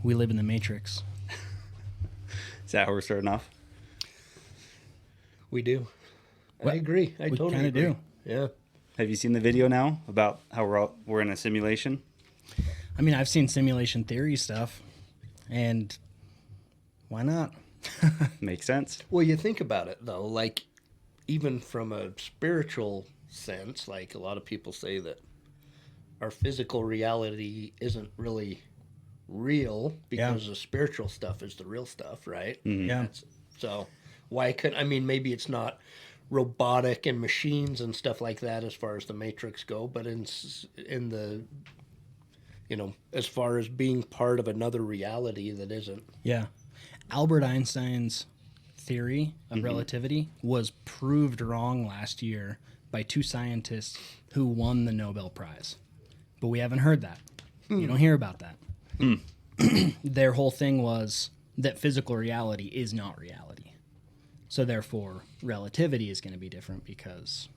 We live in the Matrix. Is that how we're starting off? We do. Well, I agree. I we totally kinda agree. do. Yeah. Have you seen the video now about how we're in a simulation? I mean, I've seen simulation theory stuff, and why not? Makes sense. Well, you think about it, though, like, even from a spiritual sense, like, a lot of people say that our physical reality isn't really real because the spiritual stuff is the real stuff, right? Yeah. So, why couldn't, I mean, maybe it's not robotic and machines and stuff like that as far as the Matrix go, but in the, you know, as far as being part of another reality that isn't. Yeah. Albert Einstein's theory of relativity was proved wrong last year by two scientists who won the Nobel Prize. But we haven't heard that. You don't hear about that. Their whole thing was that physical reality is not reality. So therefore, relativity is going to be different because...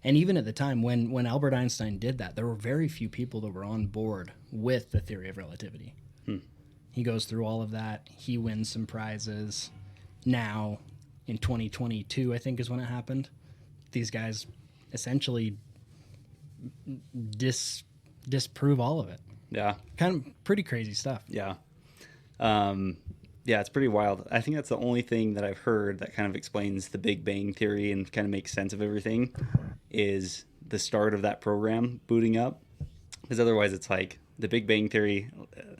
And even at the time, when Albert Einstein did that, there were very few people that were on board with the theory of relativity. He goes through all of that. He wins some prizes. Now, in 2022, I think is when it happened, these guys essentially disprove all of it. Yeah. Kind of pretty crazy stuff. Yeah. Yeah, it's pretty wild. I think that's the only thing that I've heard that kind of explains the Big Bang Theory and kind of makes sense of everything is the start of that program booting up. Because otherwise it's like the Big Bang Theory,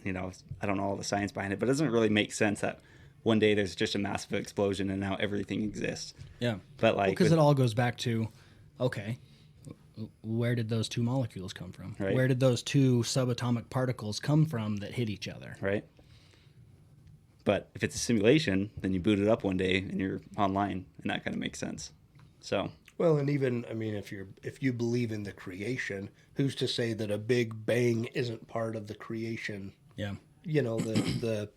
you know, I don't know all the science behind it, but it doesn't really make sense that one day there's just a massive explosion and now everything exists. Yeah. But like, because it all goes back to, okay, where did those two molecules come from? Right. Where did those two subatomic particles come from that hit each other? right? But if it's a simulation, then you boot it up one day and you're online, and that kind of makes sense. So, Well, and even, I mean, if you believe in the creation, who's to say that a big bang isn't part of the creation? Yeah. You know, the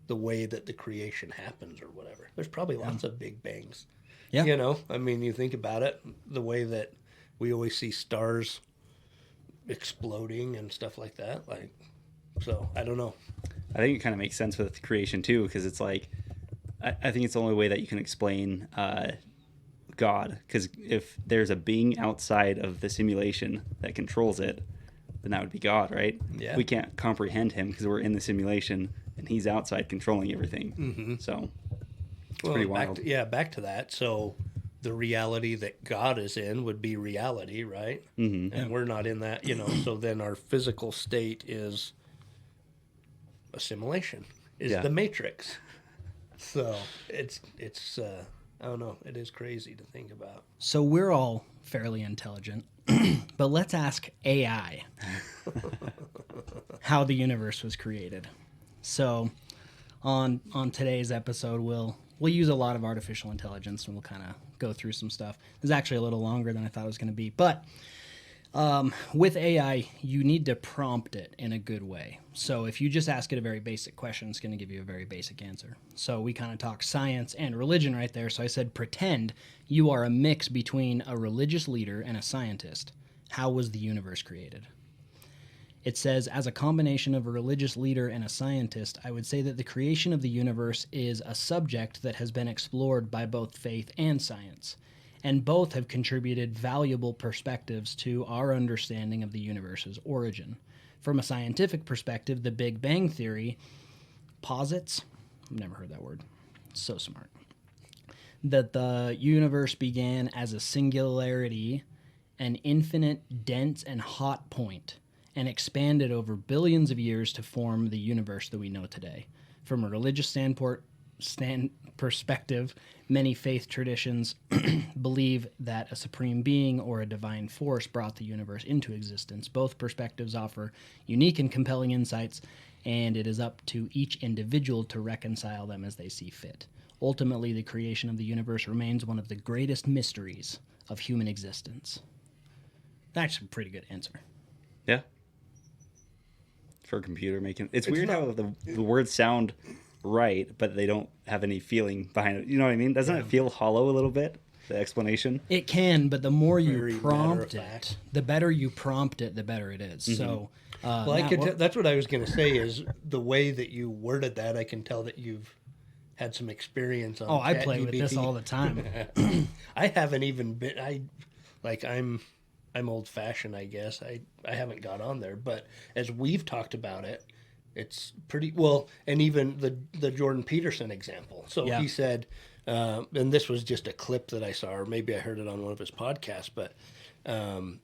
way that the creation happens or whatever. There's probably lots of big bangs. Yeah. You know, I mean, you think about it, the way that we always see stars exploding and stuff like that. Like, so I don't know. I think it kind of makes sense with creation too, because it's like, I think it's the only way that you can explain God. Because if there's a being outside of the simulation that controls it, then that would be God, right? Yeah. We can't comprehend him because we're in the simulation and he's outside controlling everything. Mm-hmm. So it's pretty wild. Back to that. So the reality that God is in would be reality, right? Mm-hmm. And we're not in that, you know. So then our physical state is a simulation, is Yeah. the Matrix. So it's I don't know. It is crazy to think about. So we're all fairly intelligent, but let's ask AI how the universe was created. So on today's episode, we'll use a lot of artificial intelligence and we'll kind of go through some stuff. It's actually a little longer than I thought it was going to be, but with AI, you need to prompt it in a good way. So if you just ask it a very basic question, it's going to give you a very basic answer. So we kind of talk science and religion right there. So I said, pretend you are a mix between a religious leader and a scientist. How was the universe created? It says, as a combination of a religious leader and a scientist, I would say that the creation of the universe is a subject that has been explored by both faith and science, and both have contributed valuable perspectives to our understanding of the universe's origin. From a scientific perspective, the Big Bang Theory posits, I've never heard that word, so smart, that the universe began as a singularity, an infinite, dense, and hot point, and expanded over billions of years to form the universe that we know today. From a religious perspective, many faith traditions believe that a supreme being or a divine force brought the universe into existence. Both perspectives offer unique and compelling insights, and it is up to each individual to reconcile them as they see fit. Ultimately, the creation of the universe remains one of the greatest mysteries of human existence. That's a pretty good answer. Yeah. For a computer making it's weird how the words sound right, but they don't have any feeling behind it. You know what I mean? Doesn't it feel hollow a little bit, the explanation? It can, but the more you Very prompt matter of it, the better you prompt it, the better it is. So Well, I Matt, could. That's what I was going to say. Is the way that you worded that, I can tell that you've had some experience on. I play with this all the time. I haven't even been. I'm old fashioned, I guess. I haven't got on there, but as we've talked about it, it's pretty well. And even the Jordan Peterson example. So Yeah. he said, and this was just a clip that I saw, or maybe I heard it on one of his podcasts, but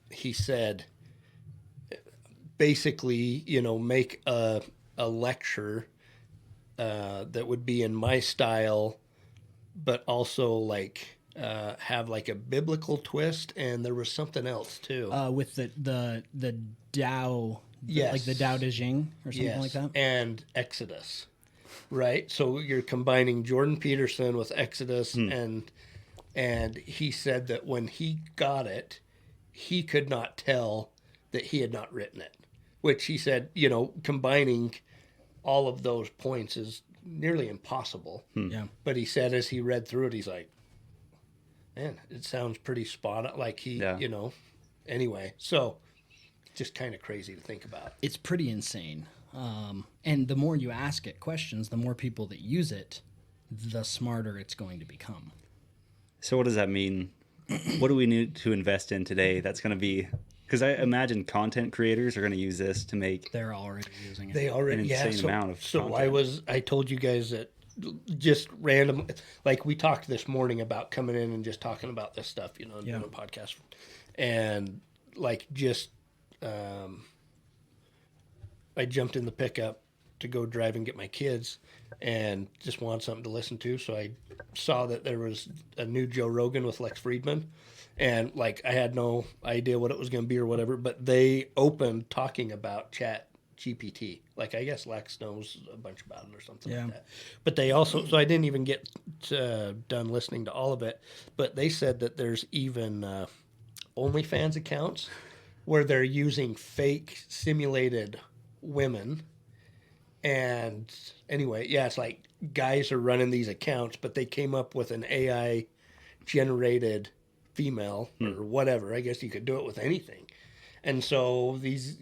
he said, basically, make a lecture that would be in my style, but also have like a biblical twist, and there was something else too. With the Tao, Yes. like the Tao Te Ching or something like that. And Exodus, right? So you're combining Jordan Peterson with Exodus, and he said that when he got it, he could not tell that he had not written it, which he said, combining all of those points is nearly impossible. Yeah. But he said as he read through it, he's like, man, it sounds pretty spot on. Like anyway. So just kind of crazy to think about. It's pretty insane. And the more you ask it questions, the more people that use it, the smarter it's going to become. So what does that mean? What do we need to invest in today that's going to be... Because I imagine content creators are going to use this to make... They're already using it. They already, an insane amount of content. I told you guys that just random, like we talked this morning about coming in and just talking about this stuff, doing a podcast. And I jumped in the pickup to go drive and get my kids and just wanted something to listen to. So I saw that there was a new Joe Rogan with Lex Friedman. And I had no idea what it was going to be or whatever, but they opened talking about Chat GPT. I guess Lex knows a bunch about it or something like that. But they also, so I didn't even get done listening to all of it, but they said that there's even OnlyFans accounts where they're using fake simulated women. And anyway, it's like guys are running these accounts, but they came up with an AI generated female or whatever. I guess you could do it with anything. And so these,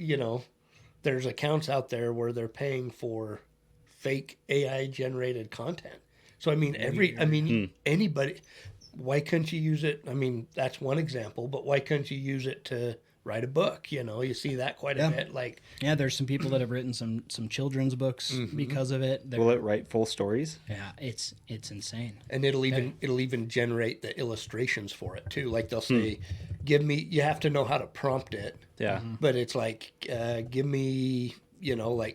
there's accounts out there where they're paying for fake AI generated content. So anybody, why couldn't you use it? I mean, that's one example, but why couldn't you use it to write a book? You see that quite a bit. There's some people that have written some children's books because of it. Will it write full stories? Yeah, it's insane. And it'll even generate the illustrations for it too. Like they'll say, "Give me." You have to know how to prompt it. Yeah. But it's like, give me,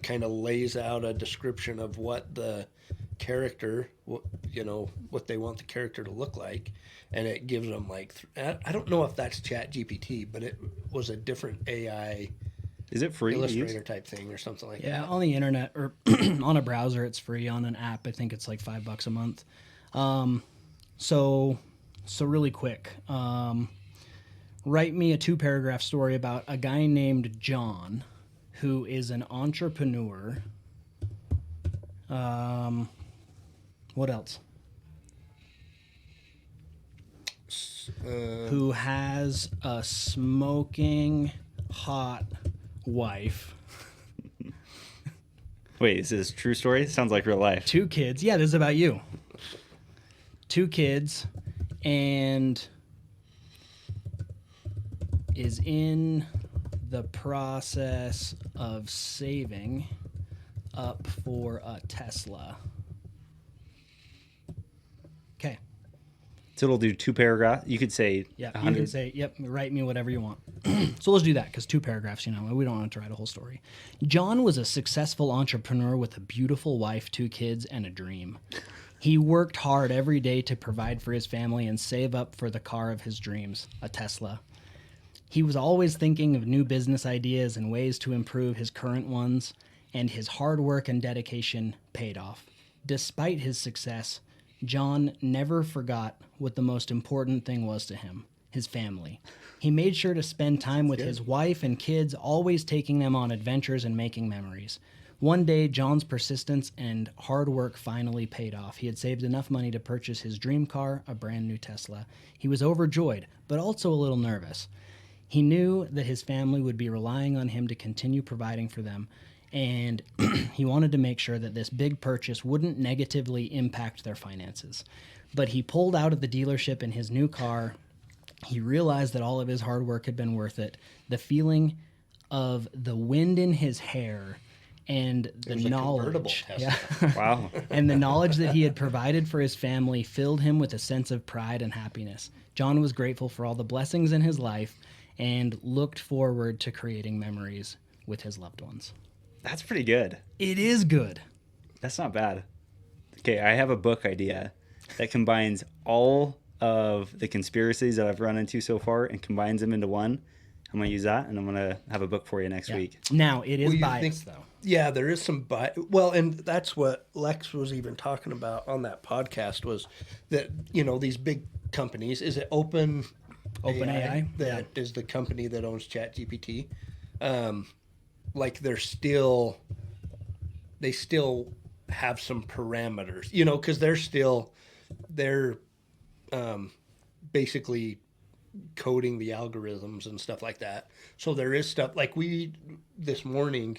kind of lays out a description of what the character, what they want the character to look like, and it gives them I don't know if that's Chat GPT, but it was a different AI. Is it free Illustrator type thing or something like that? Yeah, on the internet or on a browser, it's free. On an app, I think it's like $5 a month. So really quick, write me a 2-paragraph story about a guy named John, who is an entrepreneur. What else? Who has a smoking hot wife. Wait, is this a true story? Sounds like real life. 2 kids. Yeah, this is about you. 2 kids, and is in the process of saving up for a Tesla. Okay. So it'll do 2 paragraphs. You could say Yeah, 100. you can say, yep, write me whatever you want. So let's do that, because 2 paragraphs, we don't want to write a whole story. John was a successful entrepreneur with a beautiful wife, 2 kids, and a dream. He worked hard every day to provide for his family and save up for the car of his dreams, a Tesla. He was always thinking of new business ideas and ways to improve his current ones, and his hard work and dedication paid off. Despite his success, John never forgot what the most important thing was to him, his family. He made sure to spend time with his wife and kids, always taking them on adventures and making memories. One day, John's persistence and hard work finally paid off. He had saved enough money to purchase his dream car, a brand new Tesla. He was overjoyed, but also a little nervous. He knew that his family would be relying on him to continue providing for them, and he wanted to make sure that this big purchase wouldn't negatively impact their finances. But he pulled out of the dealership in his new car. He realized that all of his hard work had been worth it. The feeling of the wind in his hair and the knowledge, Wow. and the knowledge that he had provided for his family filled him with a sense of pride and happiness. John was grateful for all the blessings in his life and looked forward to creating memories with his loved ones. That's pretty good. It is good. That's not bad. Okay, I have a book idea that combines all of the conspiracies that I've run into so far and combines them into one. I'm going to use that, and I'm going to have a book for you next week. Now, it is Well, you biased, think- though. Yeah, there is some well, and that's what Lex was even talking about on that podcast, was that, you know, these big companies, is it OpenAI? that is the company that owns ChatGPT. Like they still have some parameters, you know, because they're basically coding the algorithms and stuff like that. So there is stuff like this morning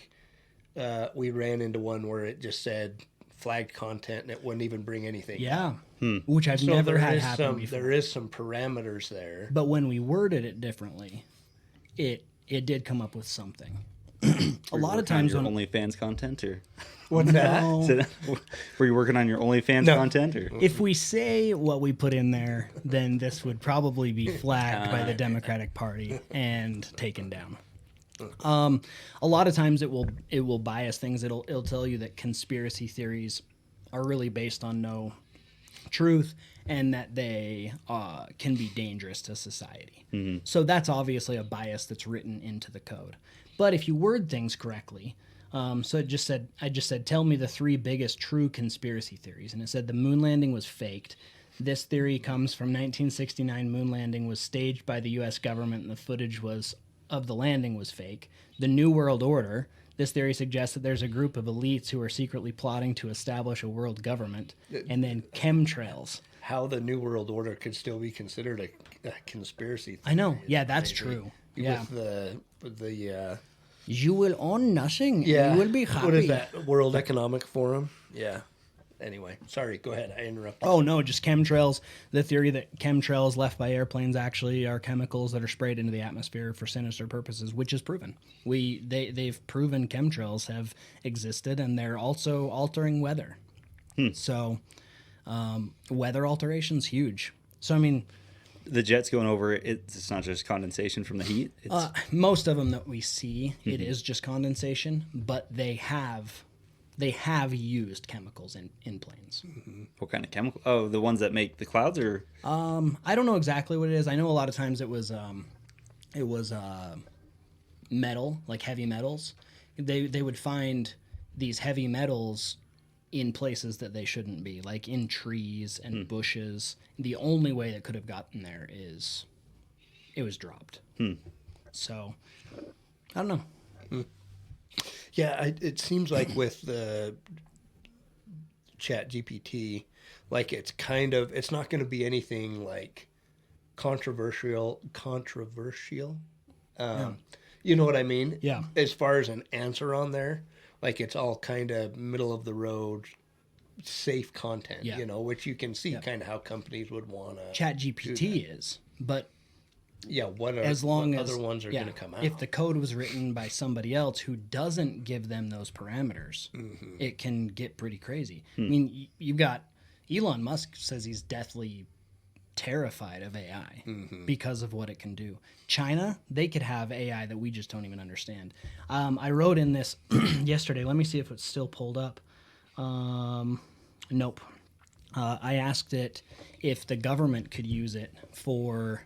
we ran into one where it just said flagged content and it wouldn't even bring anything. Yeah, which I've So never there had is happen some, before. there is some parameters there. But when we worded it differently, it did come up with something. A lot of times your when OnlyFans content, or What's that? No. were you working on your OnlyFans No. content, or if we say what we put in there, then this would probably be flagged by the Democratic Party and taken down. A lot of times it will bias things. It'll tell you that conspiracy theories are really based on no truth and that they can be dangerous to society. So that's obviously a bias that's written into the code. But if you word things correctly, so I just said, tell me the 3 biggest true conspiracy theories. And it said the moon landing was faked. This theory comes from 1969 moon landing was staged by the U.S. government and the footage of the landing was fake. The New World Order. This theory suggests that there's a group of elites who are secretly plotting to establish a world government. And then chemtrails. How the New World Order could still be considered a conspiracy theory. I know. Yeah, is that's crazy. true. Yeah. With the You will own nothing. yeah. You will be happy. What is that? World Economic Forum? Yeah. Anyway, sorry, go ahead. I interrupted. Oh no, just chemtrails. The theory that chemtrails left by airplanes actually are chemicals that are sprayed into the atmosphere for sinister purposes, which is proven. They've proven chemtrails have existed, and they're also altering weather. So, weather alteration's huge. So I mean, the jets going over it? It's not just condensation from the heat. It's, most of them that we see, it is just condensation, but they have used chemicals in planes. what kind of chemical? Oh, the ones that make the clouds, or I don't know exactly what it is. I know a lot of times it was metal, like heavy metals. They would find these heavy metals in places that they shouldn't be, like in trees and bushes. The only way it could have gotten there is it was dropped. So I don't know. Yeah, it seems like with the Chat GPT, like it's not going to be anything like controversial. You know what I mean? Yeah. As far as an answer on there, like it's all kind of middle of the road, safe content. Yeah. You know, which you can see kind of how companies would want to. Chat GPT is, but Yeah, what as other ones are going to come out? if the code was written by somebody else who doesn't give them those parameters, it can get pretty crazy. I mean, you've got Elon Musk says he's deathly terrified of AI because of what it can do. China, they could have AI that we just don't even understand. I wrote in this yesterday. Let me see if it's still pulled up. Nope. I asked it if the government could use it for,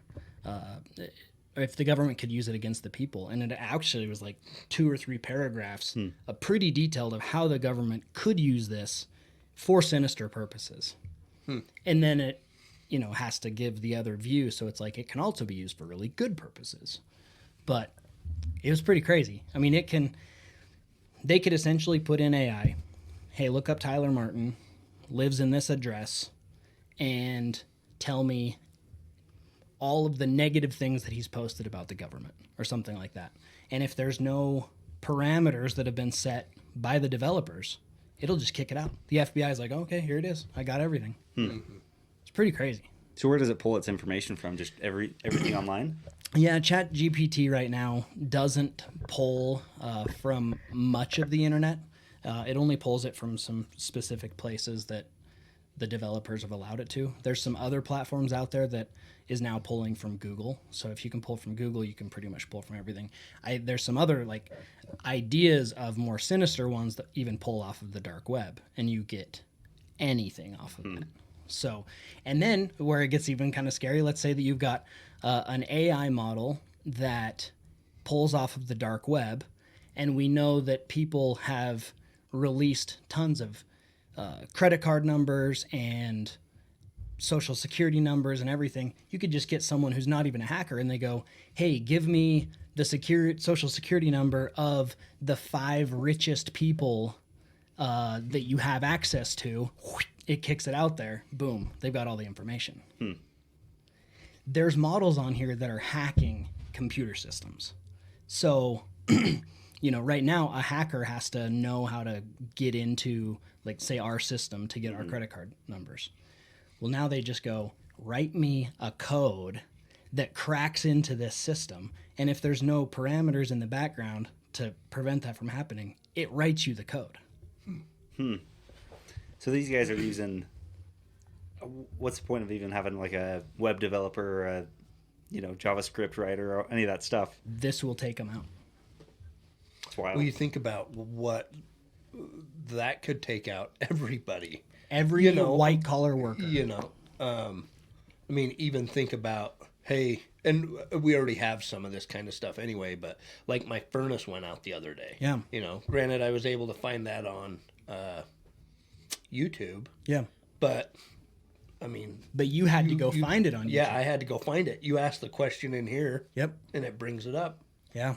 if the government could use it against the people. And it actually was like 2 or 3 paragraphs, pretty detailed of how the government could use this for sinister purposes. And then it, has to give the other view. So it's like, it can also be used for really good purposes. But it was pretty crazy. I mean, they could essentially put in AI, hey, look up Tyler Martin, lives in this address, and tell me all of the negative things that he's posted about the government or something like that. And if there's no parameters that have been set by the developers, it'll just kick it out. The FBI is like, okay, here it is. I got everything. It's pretty crazy. So where does it pull its information from? Just everything online? Yeah, Chat GPT right now doesn't pull from much of the internet. It only pulls it from some specific places that the developers have allowed it to. There's some other platforms out there that is now pulling from Google. So if you can pull from Google, you can pretty much pull from everything. There's some other like ideas of more sinister ones that even pull off of the dark web, and you get anything off of that. So, and then where it gets even kind of scary, let's say that you've got an AI model that pulls off of the dark web, and we know that people have released tons of credit card numbers and social security numbers and everything. You could just get someone who's not even a hacker, and they go, hey, give me the social security number of the 5 richest people that you have access to. It kicks it out there. Boom. They've got all the information. There's models on here that are hacking computer systems. So, right now a hacker has to know how to get into, like, say, our system to get our credit card numbers. Well, now they just go, write me a code that cracks into this system. And if there's no parameters in the background to prevent that from happening, it writes you the code. So these guys are using, what's the point of even having like a web developer or a, JavaScript writer or any of that stuff? This will take them out. It's wild. Well, you think about what that could take out everybody. Every white collar worker. Even think about, hey, and we already have some of this kind of stuff anyway, but like my furnace went out the other day. Yeah. Granted, I was able to find that on YouTube. Yeah. But you had to go find it on YouTube. Yeah, I had to go find it. You ask the question in here. Yep. And it brings it up. Yeah.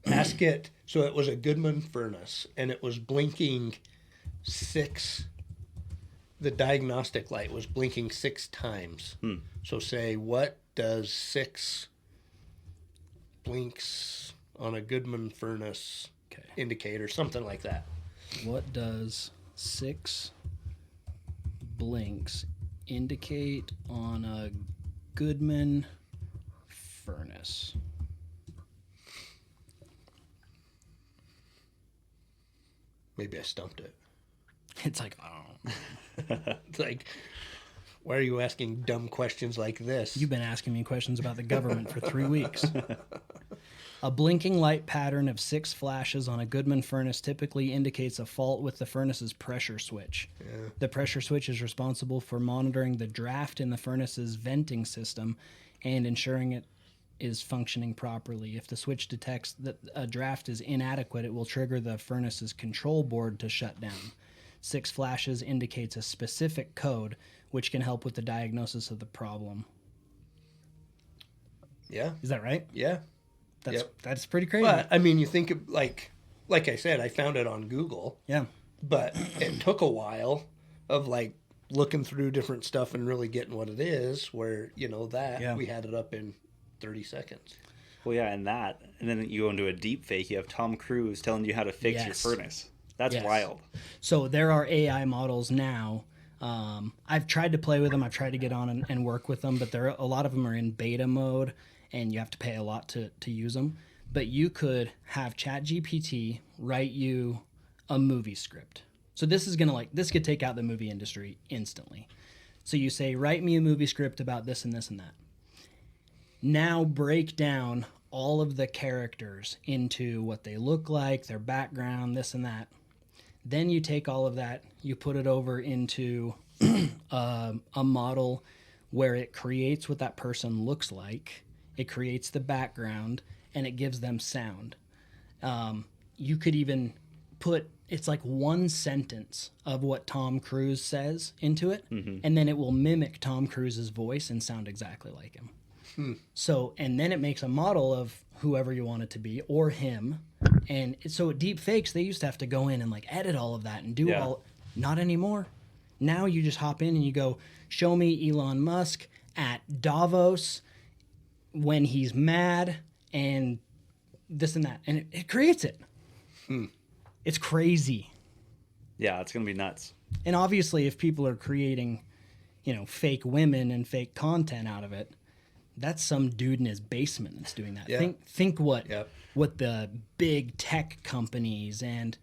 Ask it. So it was a Goodman furnace, and it was blinking 6. The diagnostic light was blinking 6 times. So say, what does 6 blinks on a Goodman furnace indicate, or something like that? What does 6 blinks indicate on a Goodman furnace? Maybe I stumped it. It's like, oh. It's like, why are you asking dumb questions like this? You've been asking me questions about the government for 3 weeks. A blinking light pattern of 6 flashes on a Goodman furnace typically indicates a fault with the furnace's pressure switch. Yeah. The pressure switch is responsible for monitoring the draft in the furnace's venting system and ensuring it is functioning properly. If the switch detects that a draft is inadequate, it will trigger the furnace's control board to shut down. 6 flashes indicates a specific code which can help with the diagnosis of the problem. Yeah. Is that right? Yeah. That's pretty crazy. But you think of, like I said, I found it on Google. Yeah. But it took a while of like looking through different stuff and really getting what it is, where we had it up in 30 seconds. Well, yeah, and then you go into a deep fake. You have Tom Cruise telling you how to fix your furnace. That's wild. So there are AI models now. I've tried to play with them. I've tried to get on and work with them, but a lot of them are in beta mode, and you have to pay a lot to use them. But you could have ChatGPT write you a movie script. So this could take out the movie industry instantly. So you say, write me a movie script about this and this and that. Now break down all of the characters into what they look like, their background, this and that. Then you take all of that, you put it over into a model where it creates what that person looks like, it creates the background, and it gives them sound. You could even put, it's like one sentence of what Tom Cruise says into it, and then it will mimic Tom Cruise's voice and sound exactly like him. So, and then it makes a model of whoever you want it to be, or him. And so deep fakes, they used to have to go in and like edit all of that and do not anymore. Now you just hop in and you go, show me Elon Musk at Davos when he's mad and this and that, and it creates it. It's crazy. Yeah, it's gonna be nuts. And obviously, if people are creating, fake women and fake content out of it, that's some dude in his basement that's doing that. Yeah. Think what Yep. what the big tech companies and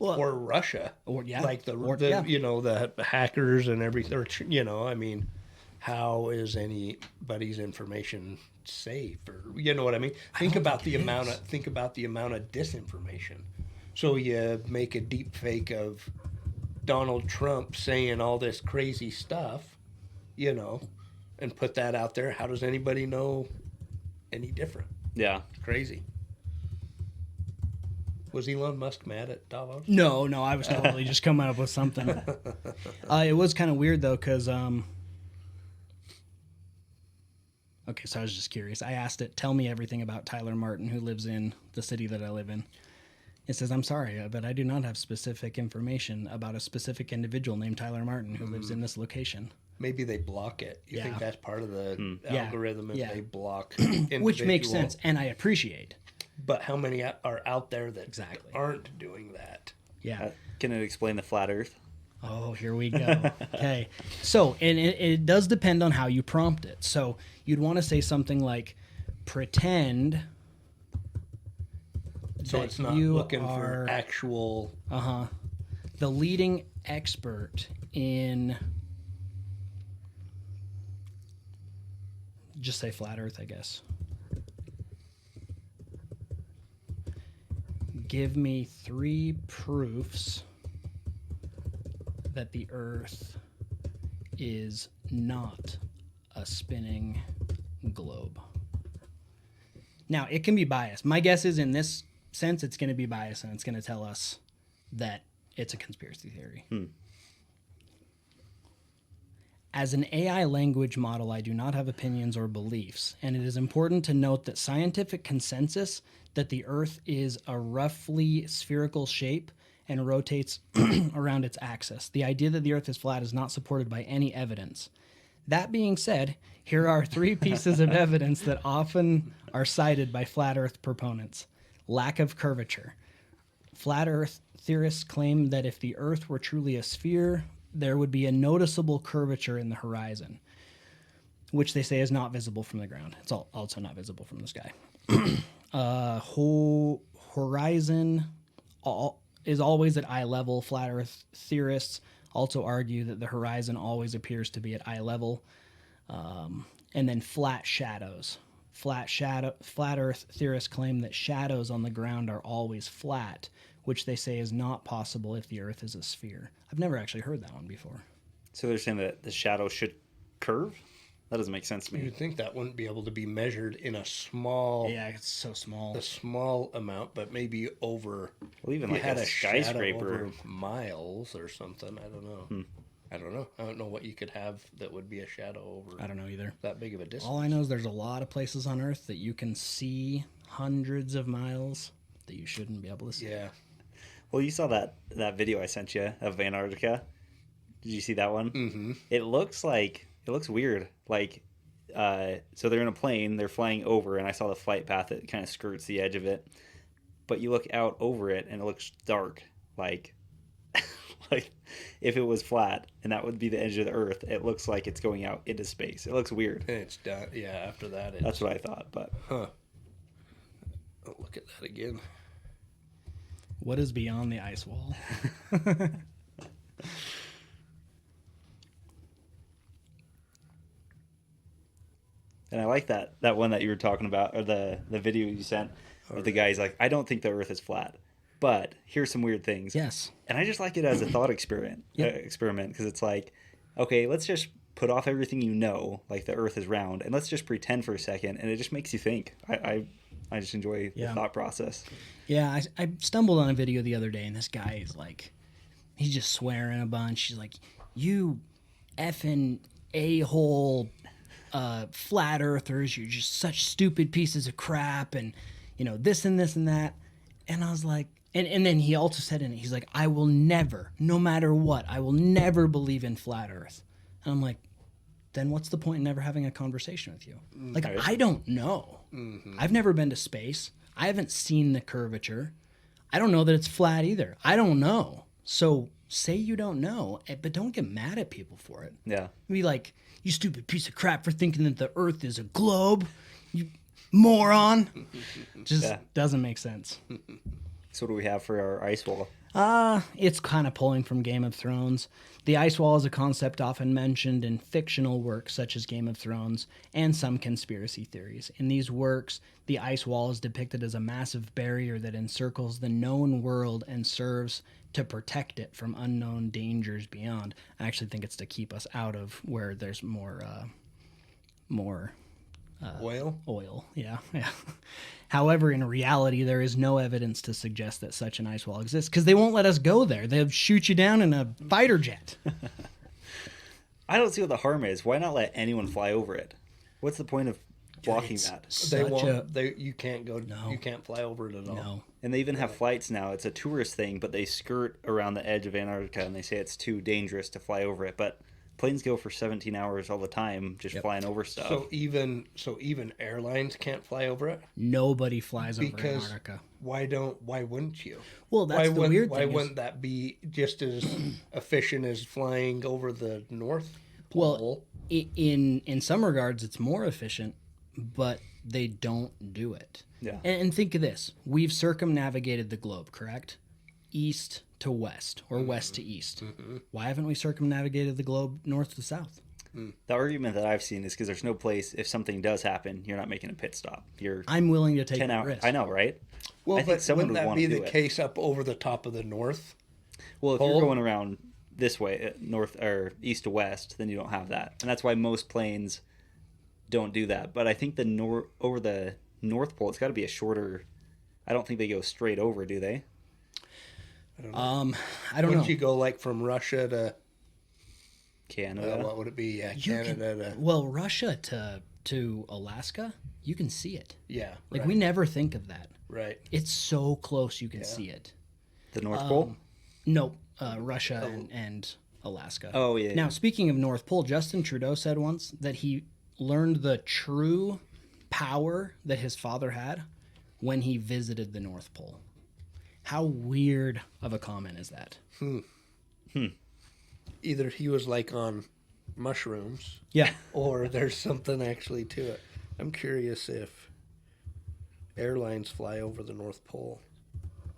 Or Russia, like the hackers and everything. Or, I mean, how is anybody's information safe? Or you know what I mean? Think about the amount of disinformation. So you make a deep fake of Donald Trump saying all this crazy stuff, and put that out there. How does anybody know any different? Yeah. Crazy. Was Elon Musk mad at Davos? No, I was totally just coming up with something. It was kind of weird though, because okay, so I was just curious. I asked it, tell me everything about Tyler Martin, who lives in the city that I live in. It says, I'm sorry, but I do not have specific information about a specific individual named Tyler Martin who lives in this location. Maybe they block it. You think that's part of the Yeah. algorithm if Yeah. they block Which makes individual? sense, and I appreciate. But how many are out there that Exactly. aren't doing that? Yeah. Can it explain the flat Earth? Oh, here we go. Okay. So, and it does depend on how you prompt it. So you'd want to say something like, pretend So that it's not you looking are for actual. the leading expert in, just say flat Earth, I guess. Give me 3 proofs that the Earth is not a spinning globe. Now, it can be biased. My guess is in this sense, it's going to be biased, and it's going to tell us that it's a conspiracy theory. As an AI language model, I do not have opinions or beliefs, and it is important to note that scientific consensus that the Earth is a roughly spherical shape and rotates around its axis. The idea that the Earth is flat is not supported by any evidence. That being said, here are 3 pieces of evidence that often are cited by flat Earth proponents. Lack of curvature. Flat Earth theorists claim that if the Earth were truly a sphere, there would be a noticeable curvature in the horizon, which they say is not visible from the ground. It's also not visible from the sky. Horizon is always at eye level. Flat Earth theorists also argue that the horizon always appears to be at eye level. And then flat shadows. Flat Earth theorists claim that shadows on the ground are always flat, which they say is not possible if the Earth is a sphere. I've never actually heard that one before. So they're saying that the shadow should curve? That doesn't make sense to me. You'd think that wouldn't be able to be measured in a small, Yeah, it's so small. a small amount, but maybe over. Well, even you like had a shadow skyscraper. over miles or something. I don't know. I don't know what you could have that would be a shadow over I don't know either. that big of a distance. All I know is there's a lot of places on Earth that you can see hundreds of miles that you shouldn't be able to see. Yeah. Well, you saw that video I sent you of Antarctica. Did you see that one? Mm-hmm. It looks weird. Like, so they're in a plane, they're flying over, and I saw the flight path that kind of skirts the edge of it. But you look out over it, and it looks dark. Like, like if it was flat, and that would be the edge of the Earth, it looks like it's going out into space. It looks weird. And it's done. Yeah, after that, it's... That's what I thought. But I'll look at that again. What is beyond the ice wall? And I like that one that you were talking about, or the video you sent, where the guy's like, I don't think the Earth is flat, but here's some weird things. Yes. And I just like it as a thought experiment. Yep. Because it's like, okay, let's just put off everything you know, like the Earth is round, and let's just pretend for a second, and it just makes you think. I just enjoy the thought process. Yeah, I stumbled on a video the other day, and this guy is like, he's just swearing a bunch. He's like, you effing a-hole flat earthers, you're just such stupid pieces of crap, and this and this and that. And I was like, and then he also said in it, he's like, I will never, no matter what, I will never believe in flat earth. And I'm like, then what's the point in ever having a conversation with you? Like, Right. I don't know. I've never been to space. I haven't seen the curvature. I don't know that it's flat either. I don't know. So say you don't know, but don't get mad at people for it. Yeah. Be like, you stupid piece of crap for thinking that the Earth is a globe. You moron. Just Yeah. doesn't make sense. So what do we have for our ice wall? It's kind of pulling from Game of Thrones. The ice wall is a concept often mentioned in fictional works such as Game of Thrones and some conspiracy theories. In these works, the ice wall is depicted as a massive barrier that encircles the known world and serves to protect it from unknown dangers beyond. I actually think it's to keep us out of where there's more Oil? Yeah. However, in reality, there is no evidence to suggest that such an ice wall exists because they won't let us go there. They'll shoot you down in a fighter jet. I don't see what the harm is. Why not let anyone fly over it? What's the point of blocking It's that? They such won't. You can't go. No. You can't fly over it at all. No. And they even have flights now. It's a tourist thing, but they skirt around the edge of Antarctica and they say it's too dangerous to fly over it. But planes go for 17 hours all the time just flying over stuff. So even airlines can't fly over it Nobody flies over because Antarctica. why wouldn't you? Well, that's the weird Why thing. wouldn't that be just as efficient as flying over the North Well, Pole? in some regards, it's more efficient, but they don't do it. Yeah. And think of this: we've circumnavigated the globe, correct? East to west, or west to east. Why haven't we circumnavigated the globe north to south? The argument that I've seen is because there's no place, if something does happen, you're not making a pit stop. You're I'm willing to take 10 a hours. risk. I know, right? Well, I think but someone wouldn't would that want be to do the it. case up over the top of the North? Well, if Pole? you're going around this way, north or east to west, then you don't have that. And that's why most planes don't do that. But I think over the North Pole, it's got to be a shorter. I don't think they go straight over, do they? I don't know. Wouldn't you go like from Russia to Canada. what would it be? Yeah, You Canada to Well, Russia to Alaska, you can see it. yeah. Like right, we never think of that. right. It's so close you can see it. The North Pole? Nope, Russia and Alaska. Oh, yeah, Now, yeah. speaking of North Pole, Justin Trudeau said once that he learned the true power that his father had when he visited the North Pole. How weird of a comment is that? Either he was like on mushrooms Yeah. or there's something actually to it. I'm curious if airlines fly over the North Pole.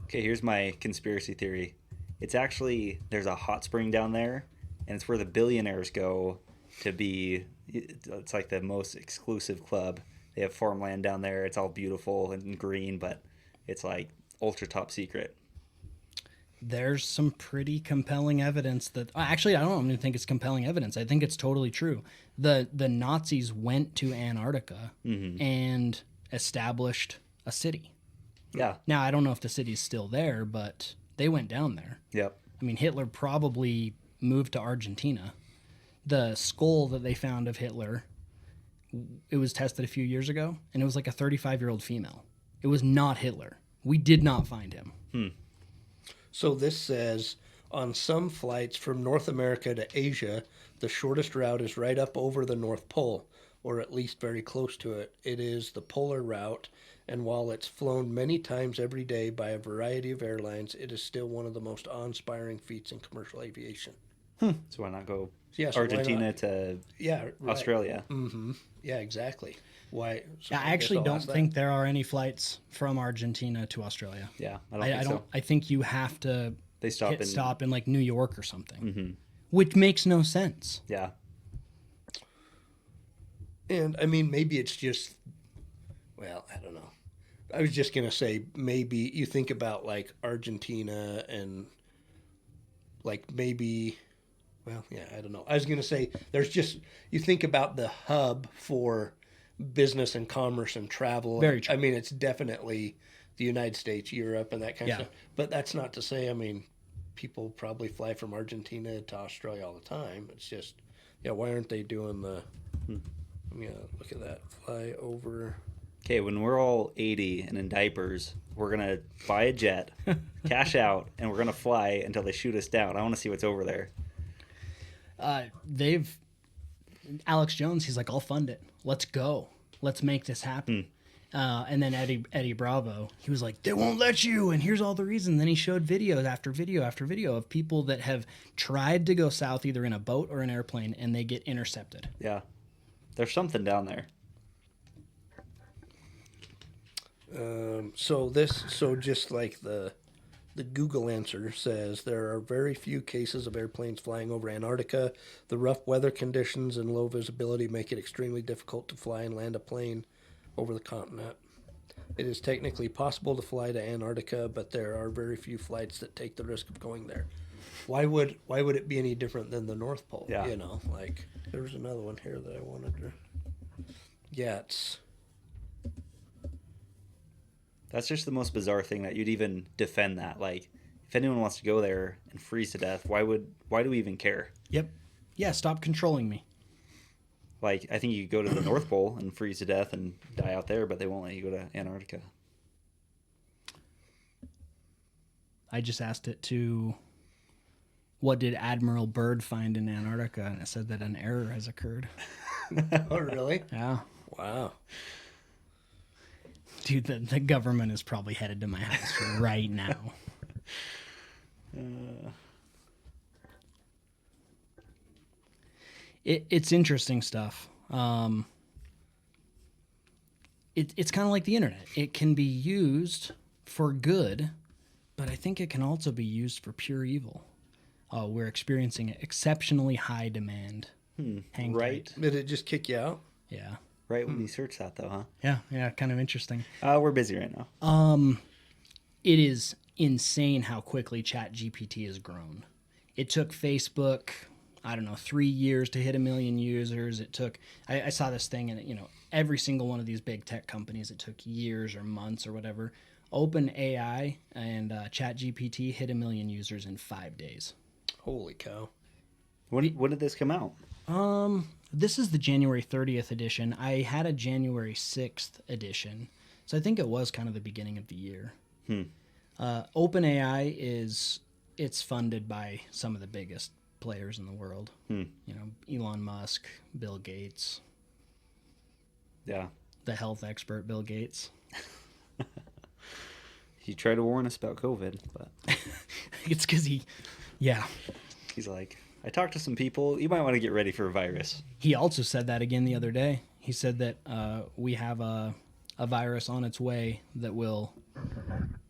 Okay, here's my conspiracy theory. It's actually, there's a hot spring down there, and it's where the billionaires go to be. It's like the most exclusive club. They have farmland down there. It's all beautiful and green, but it's like ultra top secret. There's some pretty compelling evidence that actually I don't even think it's compelling evidence. I think it's totally true. The Nazis went to Antarctica and established a city. Yeah. Now I don't know if the city's still there, but they went down there. Yep. I mean, Hitler probably moved to Argentina. The skull that they found of Hitler, it was tested a few years ago, and it was like a 35-year-old female. It was not Hitler. We did not find him. So this says on some flights from North America to Asia, the shortest route is right up over the North Pole, or at least very close to it. It is the polar route, and while it's flown many times every day by a variety of airlines, it is still one of the most awe-inspiring feats in commercial aviation. So why not go Yeah, so why Argentina not? to Yeah, right. Australia? Yeah, exactly. Why? So I actually guess I'll don't ask that. think there are any flights from Argentina to Australia. Yeah, I don't I think don't. so. I think you have to They stop hit in. stop in like New York or something, which makes no sense. Yeah. And I mean, maybe it's just, well, I don't know. I was just going to say, maybe you think about like Argentina and like maybe, well, yeah, I don't know. I was going to say, there's just, you think about the hub for business and commerce and travel. Very true. I mean, it's definitely the United States, Europe, and that kind Yeah. of stuff. But that's not to say, I mean, people probably fly from Argentina to Australia all the time. It's just, yeah, why aren't they doing the, yeah, look at that. Fly over. Okay, when we're all 80 and in diapers, we're going to buy a jet, cash out, and we're going to fly until they shoot us down. I want to see what's over there. Alex Jones, he's like, I'll fund it. Let's go. Let's make this happen. And then Eddie Bravo, he was like, they won't let you, and here's all the reasons. Then he showed videos after video after video of people that have tried to go south either in a boat or an airplane, and they get intercepted. Yeah. There's something down there. So just like the Google answer says, there are very few cases of airplanes flying over Antarctica. The rough weather conditions and low visibility make it extremely difficult to fly and land a plane over the continent. It is technically possible to fly to Antarctica, but there are very few flights that take the risk of going there. Why would it be any different than the North Pole? Yeah. You know, like there's another one here that I wanted to. Yeah, That's just the most bizarre thing that you'd even defend that. Like, if anyone wants to go there and freeze to death, why do we even care? Yep. Yeah, stop controlling me. Like, I think you could go to the North Pole and freeze to death and die out there, but they won't let you go to Antarctica. I just asked it to, what did Admiral Byrd find in Antarctica? And it said that an error has occurred. Oh, really? Yeah. Wow. Dude, the government is probably headed to my house right now. It's interesting stuff. It's kind of like the internet. It can be used for good, but I think it can also be used for pure evil. We're experiencing exceptionally high demand. Hang Right. tight. Did it just kick you out? Yeah. Right when you search that, though, Yeah, kind of interesting. huh? We're busy right now. It is insane how quickly ChatGPT has grown. It took Facebook, I don't know, 3 years to hit 1 million users. It took, I saw this thing, and every single one of these big tech companies, it took years or months or whatever. OpenAI and ChatGPT hit 1 million users in 5 days. Holy cow. When did this come out? This is the January 30th edition. I had a January 6th edition, so I think it was kind of the beginning of the year. OpenAI it's funded by some of the biggest players in the world. Elon Musk, Bill Gates, Yeah. the health expert Bill Gates. He tried to warn us about COVID, but It's because he's like, I talked to some people. You might want to get ready for a virus. He also said that again the other day. He said that we have a virus on its way that will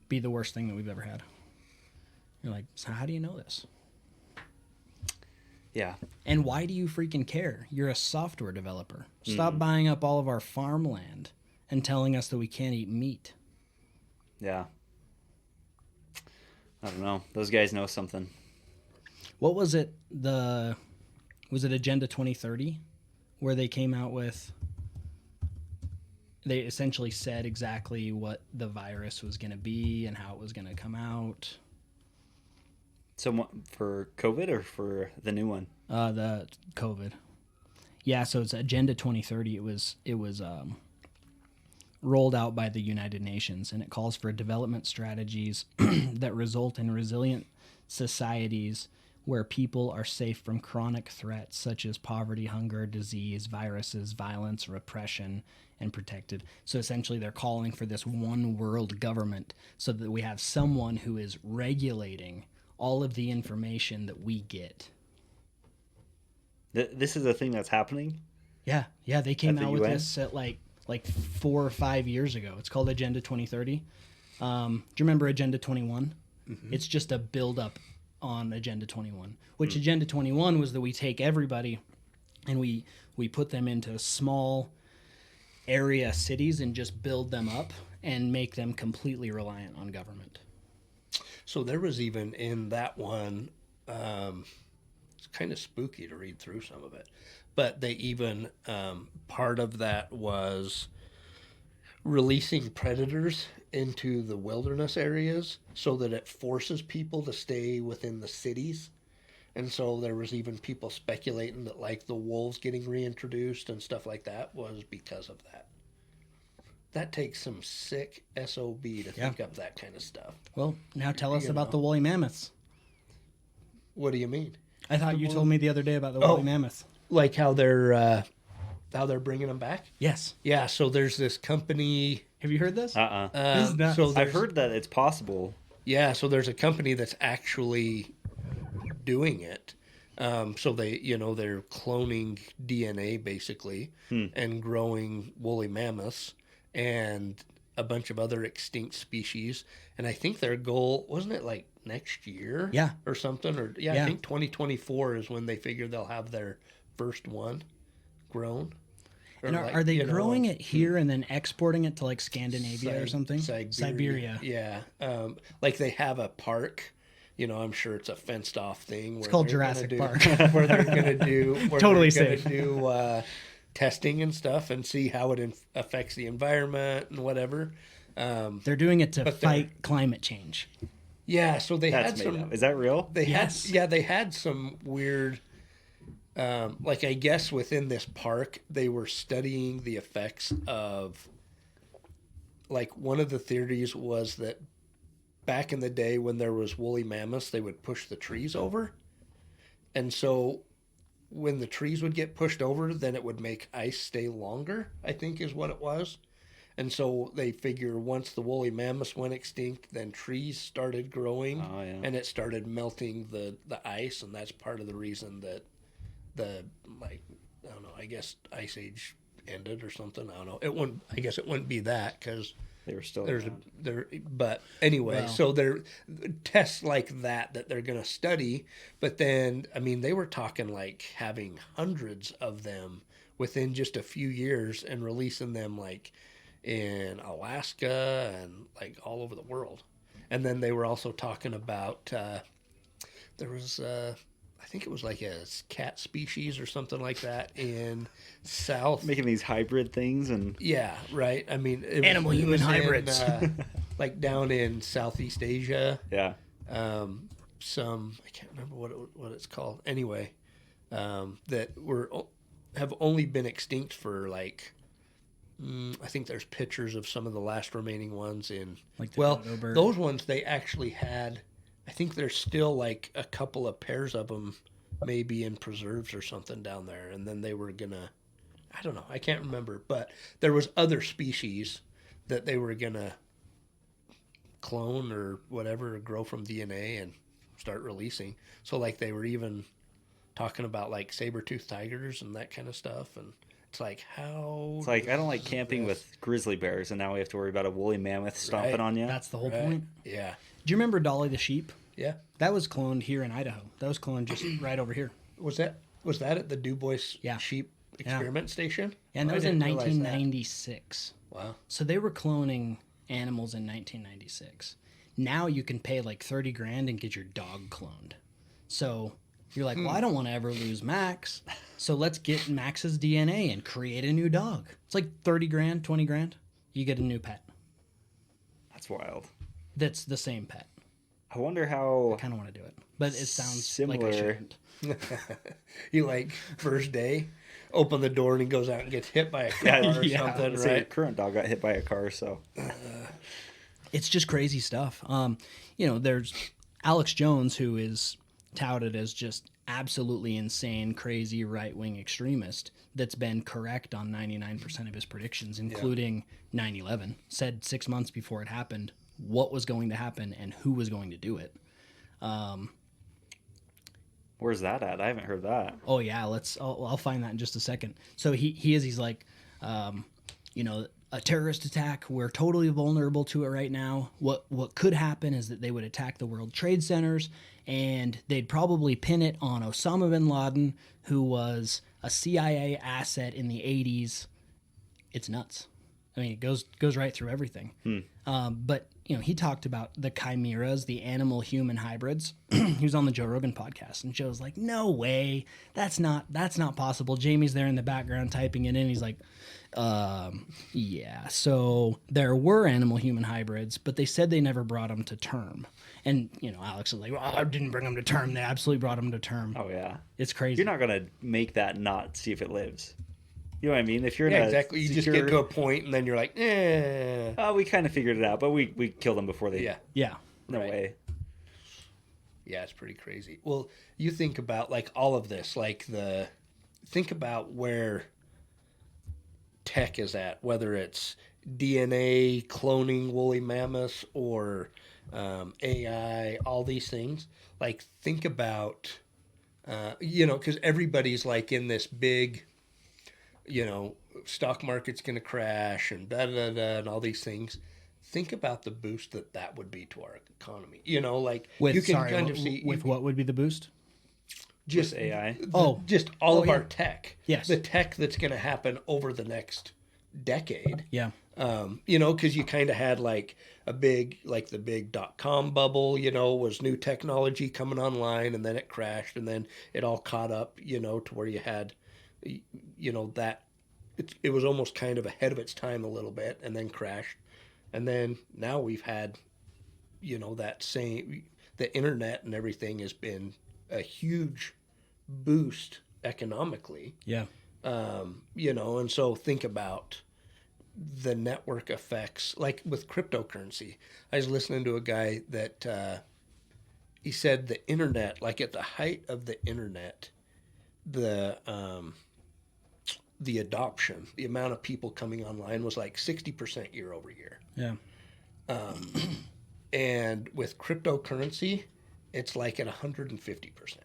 be the worst thing that we've ever had. You're like, so how do you know this? Yeah. And why do you freaking care? You're a software developer. Stop buying up all of our farmland and telling us that we can't eat meat. Yeah. I don't know. Those guys know something. What was it? Was it Agenda 2030 where they came out with, they essentially said exactly what the virus was going to be and how it was going to come out? So for COVID or for the new one? The COVID. Yeah, so it's Agenda 2030. It was rolled out by the United Nations, and it calls for development strategies that result in resilient societies where people are safe from chronic threats such as poverty, hunger, disease, viruses, violence, repression, and protected. So essentially they're calling for this one world government so that we have someone who is regulating all of the information that we get. This is a thing that's happening? Yeah, they came At the out with UN? this at like 4 or 5 years ago. It's called Agenda 2030. Do you remember Agenda 21? Mm-hmm. It's just a build-up on Agenda 21, which Agenda 21 was that we take everybody and we put them into small area cities and just build them up and make them completely reliant on government. So there was even in that one, it's kind of spooky to read through some of it, but they even, part of that was releasing predators into the wilderness areas so that it forces people to stay within the cities. And so there was even people speculating that like the wolves getting reintroduced and stuff like that was because of that. That takes some sick SOB to think up that kind of stuff. Well, now tell us You about know. the woolly mammoths. What do you mean? I thought you told me the other day about the woolly mammoths. like how they're bringing them back. Yes. Yeah, so there's this company. Have you heard this? Uh-uh. This is nuts. So I've there's, heard that it's possible. yeah, so there's a company that's actually doing it. So they, they're cloning DNA basically and growing woolly mammoths and a bunch of other extinct species. And I think their goal, wasn't it like next year? Yeah. Or something? Or Yeah. I think 2024 is when they figure they'll have their first one grown. And are they growing it here and then exporting it to like Scandinavia or something? Siberia. Yeah. Like they have a park. I'm sure it's a fenced off thing. It's called Jurassic Park. Where they're going to do Totally safe. Do testing and stuff and see how it affects the environment and whatever. They're doing it to fight climate change. Yeah, so they That's had made some. up. Is that real? They Yes. they had some weird. Like I guess within this park, they were studying the effects of. Like one of the theories was that back in the day when there was woolly mammoths, they would push the trees over, and so when the trees would get pushed over, then it would make ice stay longer. I think is what it was. And so they figure once the woolly mammoths went extinct, then trees started growing, and it started melting the ice, and that's part of the reason that I don't know, I guess Ice Age ended or something. I don't know. It wouldn't. I guess it wouldn't be that because They were still But anyway, Wow. so they're tests like that they're going to study. But then, I mean, they were talking like having hundreds of them within just a few years and releasing them like in Alaska and like all over the world. And then they were also talking about there was I think it was like a cat species or something like that in South. making these hybrid things and Yeah, right. I mean, Animal-human was hybrids. Like down in Southeast Asia. yeah. I can't remember what it's called. Anyway, that have only been extinct for like. I think there's pictures of some of the last remaining ones in. Like the dodo bird. Those ones they actually had. I think there's still like a couple of pairs of them, maybe in preserves or something down there, and then they were gonna. I don't know. I can't remember, but there was other species that they were gonna clone or whatever, or grow from DNA and start releasing. So like they were even talking about like saber-toothed tigers and that kind of stuff, and it's like how. It's like I don't like camping with grizzly bears, and now we have to worry about a woolly mammoth stomping Right. on you. That's the whole Right. point. Yeah. Do you remember Dolly the sheep? Yeah. That was cloned here in Idaho. That was cloned just right over here. Was that at the Du Bois Yeah. Sheep Experiment Station? And that I was in didn't realize that. 1996. Wow. So they were cloning animals in 1996. Now you can pay like 30 grand and get your dog cloned. So you're like, well, I don't want to ever lose Max. So let's get Max's DNA and create a new dog. It's like 30 grand, 20 grand. You get a new pet. That's wild. That's the same pet. I wonder how Kind of want to do it. But it sounds Similar. like I shouldn't. You like first day, open the door and he goes out and gets hit by a car or Yeah. something, say your right? current dog got hit by a car, so It's just crazy stuff. There's Alex Jones, who is touted as just absolutely insane, crazy right-wing extremist that's been correct on 99% of his predictions, including 9/11. Said 6 months before it happened what was going to happen and who was going to do it. where's that at? I haven't heard that. Oh yeah, I'll find that in just a second. So he's like, a terrorist attack. We're totally vulnerable to it right now. What could happen is that they would attack the World Trade Centers, and they'd probably pin it on Osama bin Laden, who was a CIA asset in the 80s. It's nuts. I mean, it goes right through everything. But he talked about the chimeras, the animal-human hybrids. He was on the Joe Rogan podcast, and Joe's like, "No way, that's not possible." Jamie's there in the background typing it in. He's like, "Yeah." So there were animal-human hybrids, but they said they never brought them to term. And Alex is like, "Well, I didn't bring them to term. They absolutely brought them to term." Oh yeah. It's crazy. You're not gonna make that not see if it lives. You know what I mean? If you're in Yeah, a exactly. You just secure- get to a point and then you're like, we kind of figured it out, but we killed them before they. Yeah. Yeah. No Right. way. Yeah, it's pretty crazy. Well, you think about like all of this, like the think about where tech is at, whether it's DNA, cloning woolly mammoths, or AI, all these things. Like, think about, because everybody's like in this big, stock market's going to crash and da da da and all these things. Think about the boost that would be to our economy. With you can sorry, kind of see with what would be the boost? just AI. just all of yeah. our tech. Yes. The tech that's going to happen over the next decade. Yeah. Because you kind of had like the big .com bubble, was new technology coming online, and then it crashed, and then it all caught up, to where you had, that it was almost kind of ahead of its time a little bit, and then crashed, and then now we've had, the internet and everything has been a huge boost economically. Yeah. And so think about the network effects, like with cryptocurrency. I was listening to a guy that he said the internet, like at the height of the internet, the adoption, the amount of people coming online was like 60% year over year. Yeah. And with cryptocurrency, it's like at 150%.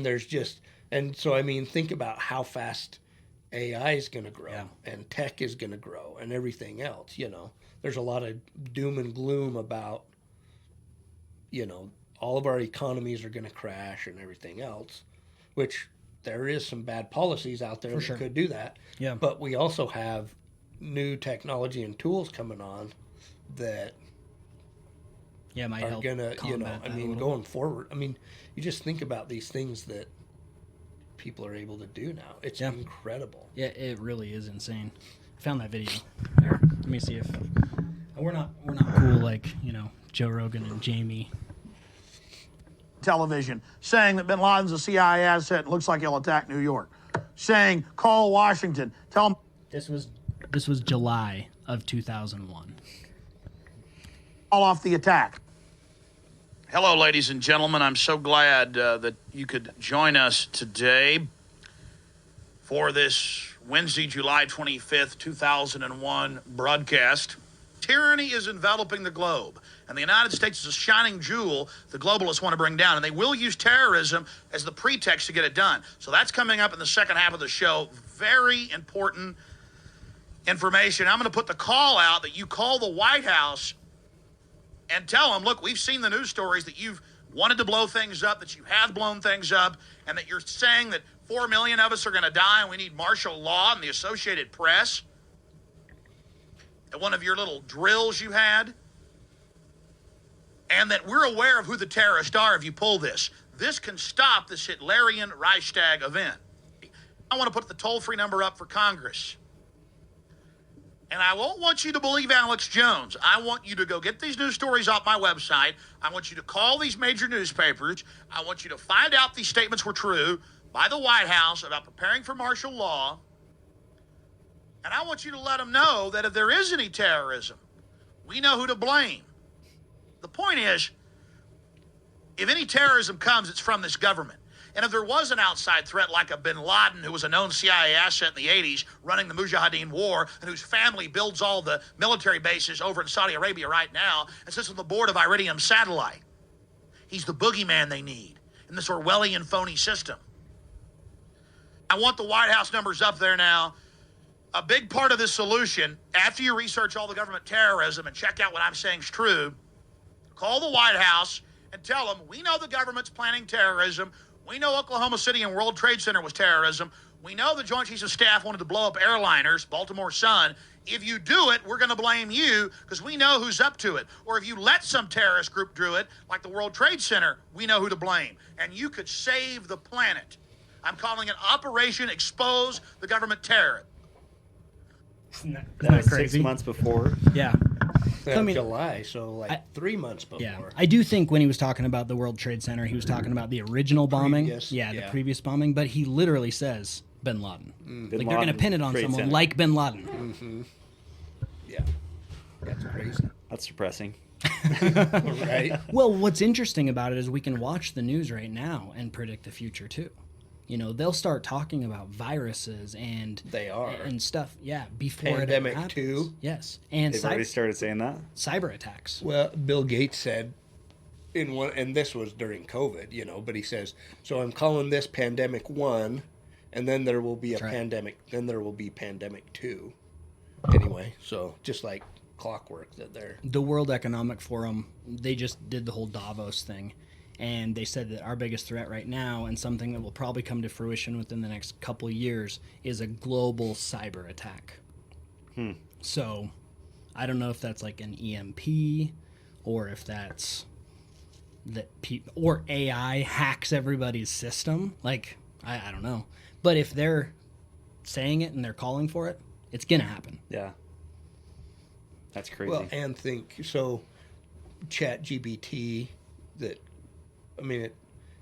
There's just, and so, think about how fast AI is going to grow and tech is going to grow and everything else. There's a lot of doom and gloom about, all of our economies are going to crash and everything else, which there is some bad policies out there that could do that. Yeah. But we also have new technology and tools coming on that might are help gonna, combat that a little. going forward. You just think about these things that people are able to do now. It's incredible. Yeah, it really is insane. I found that video. Here, let me see if we're not cool like Joe Rogan and Jamie. Television saying that bin Laden's a CIA asset and looks like he'll attack New York. Saying call Washington, tell him This was July of 2001. call off the attack. Hello, ladies and gentlemen. I'm so glad that you could join us today for this Wednesday, July 25th, 2001 broadcast. Tyranny is enveloping the globe, and the United States is a shining jewel the globalists want to bring down, and they will use terrorism as the pretext to get it done. So that's coming up in the second half of the show. Very important information. I'm going to put the call out that you call the White House and tell them, look, we've seen the news stories that you've wanted to blow things up, that you have blown things up, and that you're saying that 4 million of us are going to die and we need martial law and the Associated Press at one of your little drills you had, and that we're aware of who the terrorists are if you pull this. This can stop this Hitlerian Reichstag event. I want to put the toll-free number up for Congress. And I won't want you to believe Alex Jones. I want you to go get these news stories off my website. I want you to call these major newspapers. I want you to find out these statements were true by the White House about preparing for martial law. And I want you to let them know that if there is any terrorism, we know who to blame. The point is, if any terrorism comes, it's from this government. And if there was an outside threat like a bin Laden, who was a known CIA asset in the 80s, running the Mujahideen war, and whose family builds all the military bases over in Saudi Arabia right now, and sits on the board of Iridium Satellite. He's the boogeyman they need in this Orwellian phony system. I want the White House numbers up there now. A big part of this solution, after you research all the government terrorism and check out what I'm saying is true, call the White House and tell them, we know the government's planning terrorism. We know Oklahoma City and World Trade Center was terrorism. We know the Joint Chiefs of Staff wanted to blow up airliners, Baltimore Sun. If you do it, we're going to blame you because we know who's up to it. Or if you let some terrorist group do it, like the World Trade Center, we know who to blame. And you could save the planet. I'm calling it Operation Expose the Government Terror. Isn't That was that crazy? 6 months before. Yeah. So, I mean, July, so 3 months before. Yeah, I do think when he was talking about the World Trade Center, he was talking about the original bombing. The previous bombing. But he literally says bin Laden. Bin Like they're going to Laden, pin it on Trade someone Center. like bin Laden. Mm-hmm. Yeah, that's crazy. That's depressing. Right? Well, what's interesting about it is we can watch the news right now and predict the future too. You know, they'll start talking about viruses and They are. and stuff. Yeah, before Pandemic it happens. too. Yes, and They've already started saying that. cyber attacks. Well, Bill Gates said in one, and this was during COVID, you know, but he says, so I'm calling this pandemic 1, and then there will be a That's right. pandemic, then there will be pandemic 2. Anyway, so just like clockwork that they're. The World Economic Forum, they just did the whole Davos thing, and they said that our biggest threat right now, and something that will probably come to fruition within the next couple of years, is a global cyber attack. So I don't know if that's like an EMP, or if that's that or AI hacks everybody's system. Like, I don't know. But if they're saying it and they're calling for it, it's gonna happen. Yeah. That's crazy. Well, and think, so Chat GPT, that, I mean,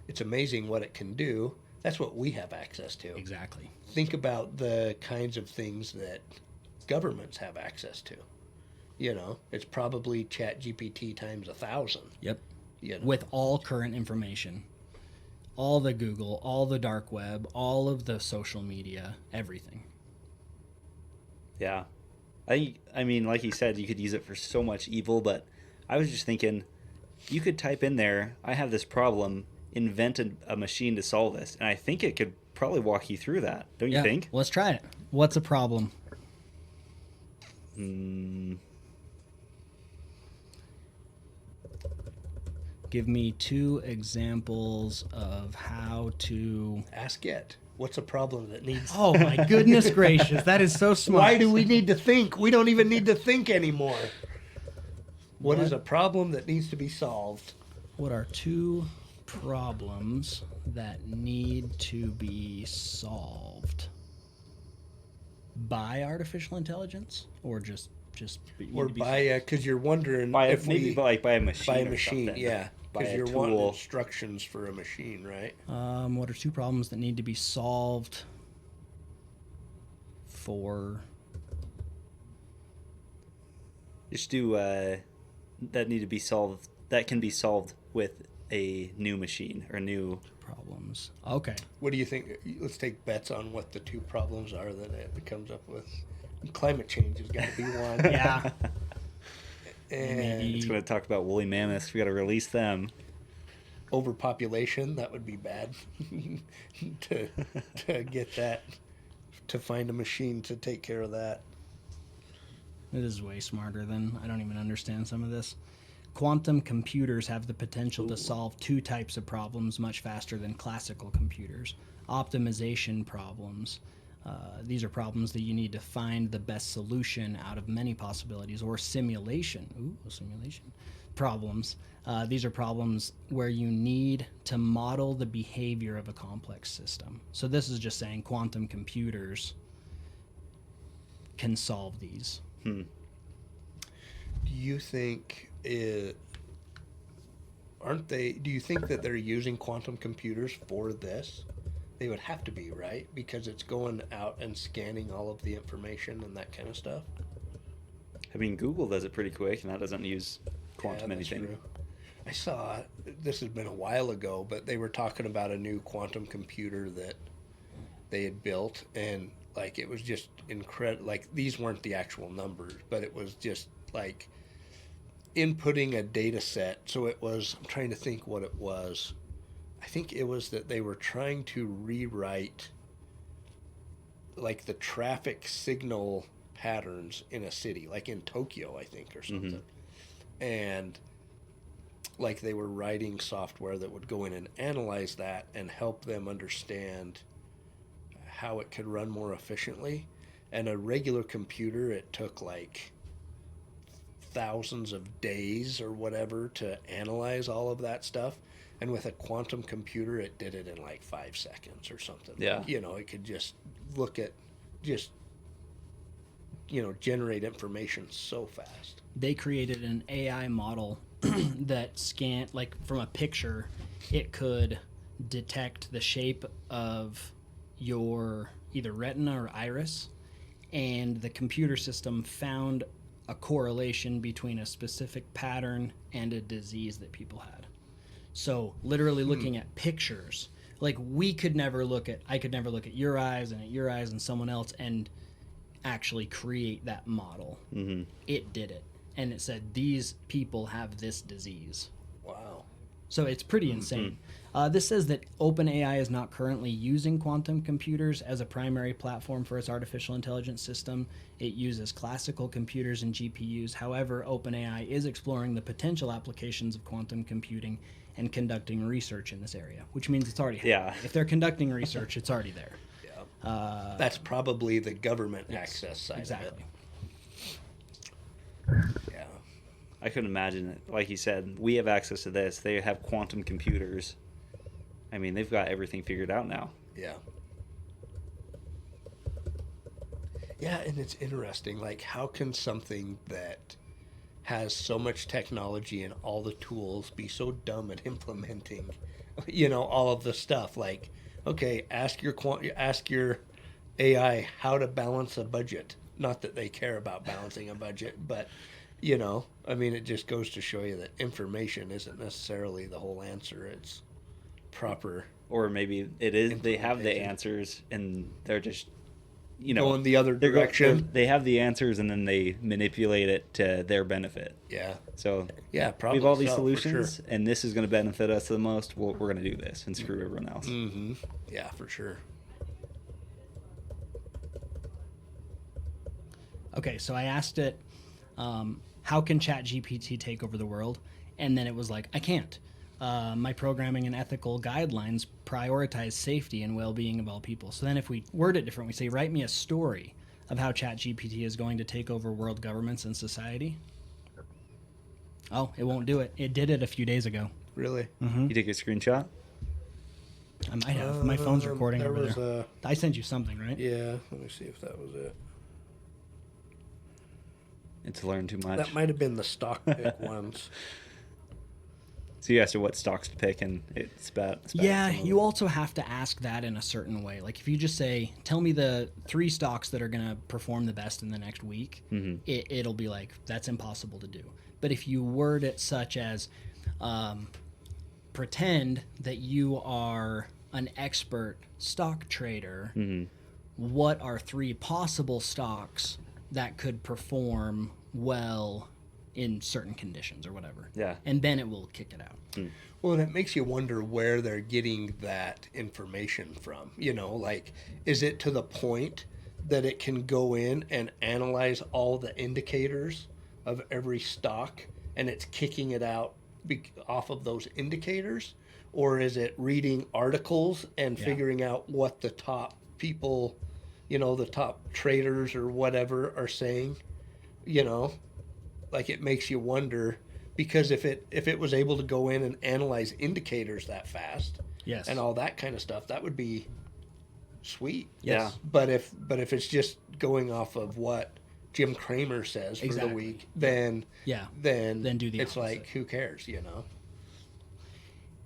it's amazing what it can do. That's what we have access to. Exactly. Think about the kinds of things that governments have access to. You know, it's probably Chat GPT times 1,000. Yep. You know? With all current information, all the Google, all the dark web, all of the social media, everything. Yeah. I mean, like you said, you could use it for so much evil, but I was just thinking, you could type in there, I have this problem, invent a machine to solve this, and I think it could probably walk you through that, don't you think? Let's try it. What's a problem? Give me 2 examples of how to... Ask it. What's a problem that needs... Oh my goodness gracious, that is so smart. Why do we need to think? We don't even need to think anymore. What is a problem that needs to be solved? What are 2 problems that need to be solved by artificial intelligence, or just Or by, because you're wondering By if maybe we... by a machine. By a or machine, something. yeah. By Because a you're wanting tool. instructions for a machine, right? what are 2 problems that need to be solved for... Just do that need to be solved. That can be solved with a new machine or new. problems. Okay. What do you think? Let's take bets on what the 2 problems are that it comes up with. Climate change has got to be one. Yeah. And It's going to talk about woolly mammoths. We got to release them. overpopulation, that would be bad. to get that, to find a machine to take care of that. It is way smarter than I don't even understand some of this. Quantum computers have the potential to solve 2 types of problems much faster than classical computers. Optimization problems. These are problems that you need to find the best solution out of many possibilities, or simulation. Simulation problems. These are problems where you need to model the behavior of a complex system. So this is just saying quantum computers can solve these. Do you think aren't they? Do you think that they're using quantum computers for this? They would have to be, right? Because it's going out and scanning all of the information and that kind of stuff. I mean, Google does it pretty quick, and that doesn't use quantum Yeah, that's anything. true. I saw, this has been a while ago, but they were talking about a new quantum computer that they had built, and like it was just incredible. Like these weren't the actual numbers, but it was just like inputting a data set. So it was, I'm trying to think what it was. I think it was that they were trying to rewrite like the traffic signal patterns in a city, like in Tokyo, I think, or something. And like they were writing software that would go in and analyze that and help them understand how it could run more efficiently. And a regular computer, it took like thousands of days or whatever to analyze all of that stuff. And with a quantum computer, it did it in like 5 seconds or something. Yeah. You know, it could just look at, just, you know, generate information so fast. They created an AI model that scanned, like from a picture, it could detect the shape of your either retina or iris, and the computer system found a correlation between a specific pattern and a disease that people had. So literally looking at pictures, like I could never look at your eyes and at your eyes and someone else and actually create that model. Mm-hmm. It did it. And it said, these people have this disease. Wow. So it's pretty insane. This says that OpenAI is not currently using quantum computers as a primary platform for its artificial intelligence system. It uses classical computers and GPUs. However, OpenAI is exploring the potential applications of quantum computing and conducting research in this area, which means it's already happening. Yeah. If they're conducting research, it's already there. Yeah. That's probably the government access side Exactly. of it. Yeah. I couldn't imagine it. Like you said, we have access to this. They have quantum computers. I mean, they've got everything figured out now. Yeah. Yeah, and it's interesting. Like, how can something that has so much technology and all the tools be so dumb at implementing, all of the stuff? Like, okay, ask your AI how to balance a budget. Not that they care about balancing a budget, but I mean, it just goes to show you that information isn't necessarily the whole answer. It's proper. Or maybe it is. They have the answers, and they're just, going the other direction. They have the answers, and then they manipulate it to their benefit. Yeah. So yeah, probably. We have all these so, solutions, sure. and this is going to benefit us the most. We're going to do this and screw everyone else. Mm-hmm. Yeah, for sure. Okay, so I asked it, how can ChatGPT take over the world? And then it was like, I can't. My programming and ethical guidelines prioritize safety and well-being of all people. So then if we word it different, we say, write me a story of how ChatGPT is going to take over world governments and society. Oh, it won't do it. It did it a few days ago. Really? You take a screenshot? I might have. My phone's recording there over was there. I sent you something, right? Yeah, let me see if that was it. It's learned too much. That might have been the stock pick ones. So you asked her what stocks to pick, and it spat Yeah, you also have to ask that in a certain way. Like if you just say, tell me the 3 stocks that are going to perform the best in the next week, it'll be like, that's impossible to do. But if you word it such as, pretend that you are an expert stock trader, what are 3 possible stocks that could perform well in certain conditions or whatever. Yeah. And then it will kick it out. Well, and it makes you wonder where they're getting that information from. Like, is it to the point that it can go in and analyze all the indicators of every stock and it's kicking it out off of those indicators? Or is it reading articles and figuring out what the top people, the top traders or whatever are saying? Like, it makes you wonder, because if it was able to go in and analyze indicators that fast, Yes. and all that kind of stuff, that would be sweet. Yeah. But if it's just going off of what Jim Cramer says for the week, then Then do the it's opposite. like, who cares,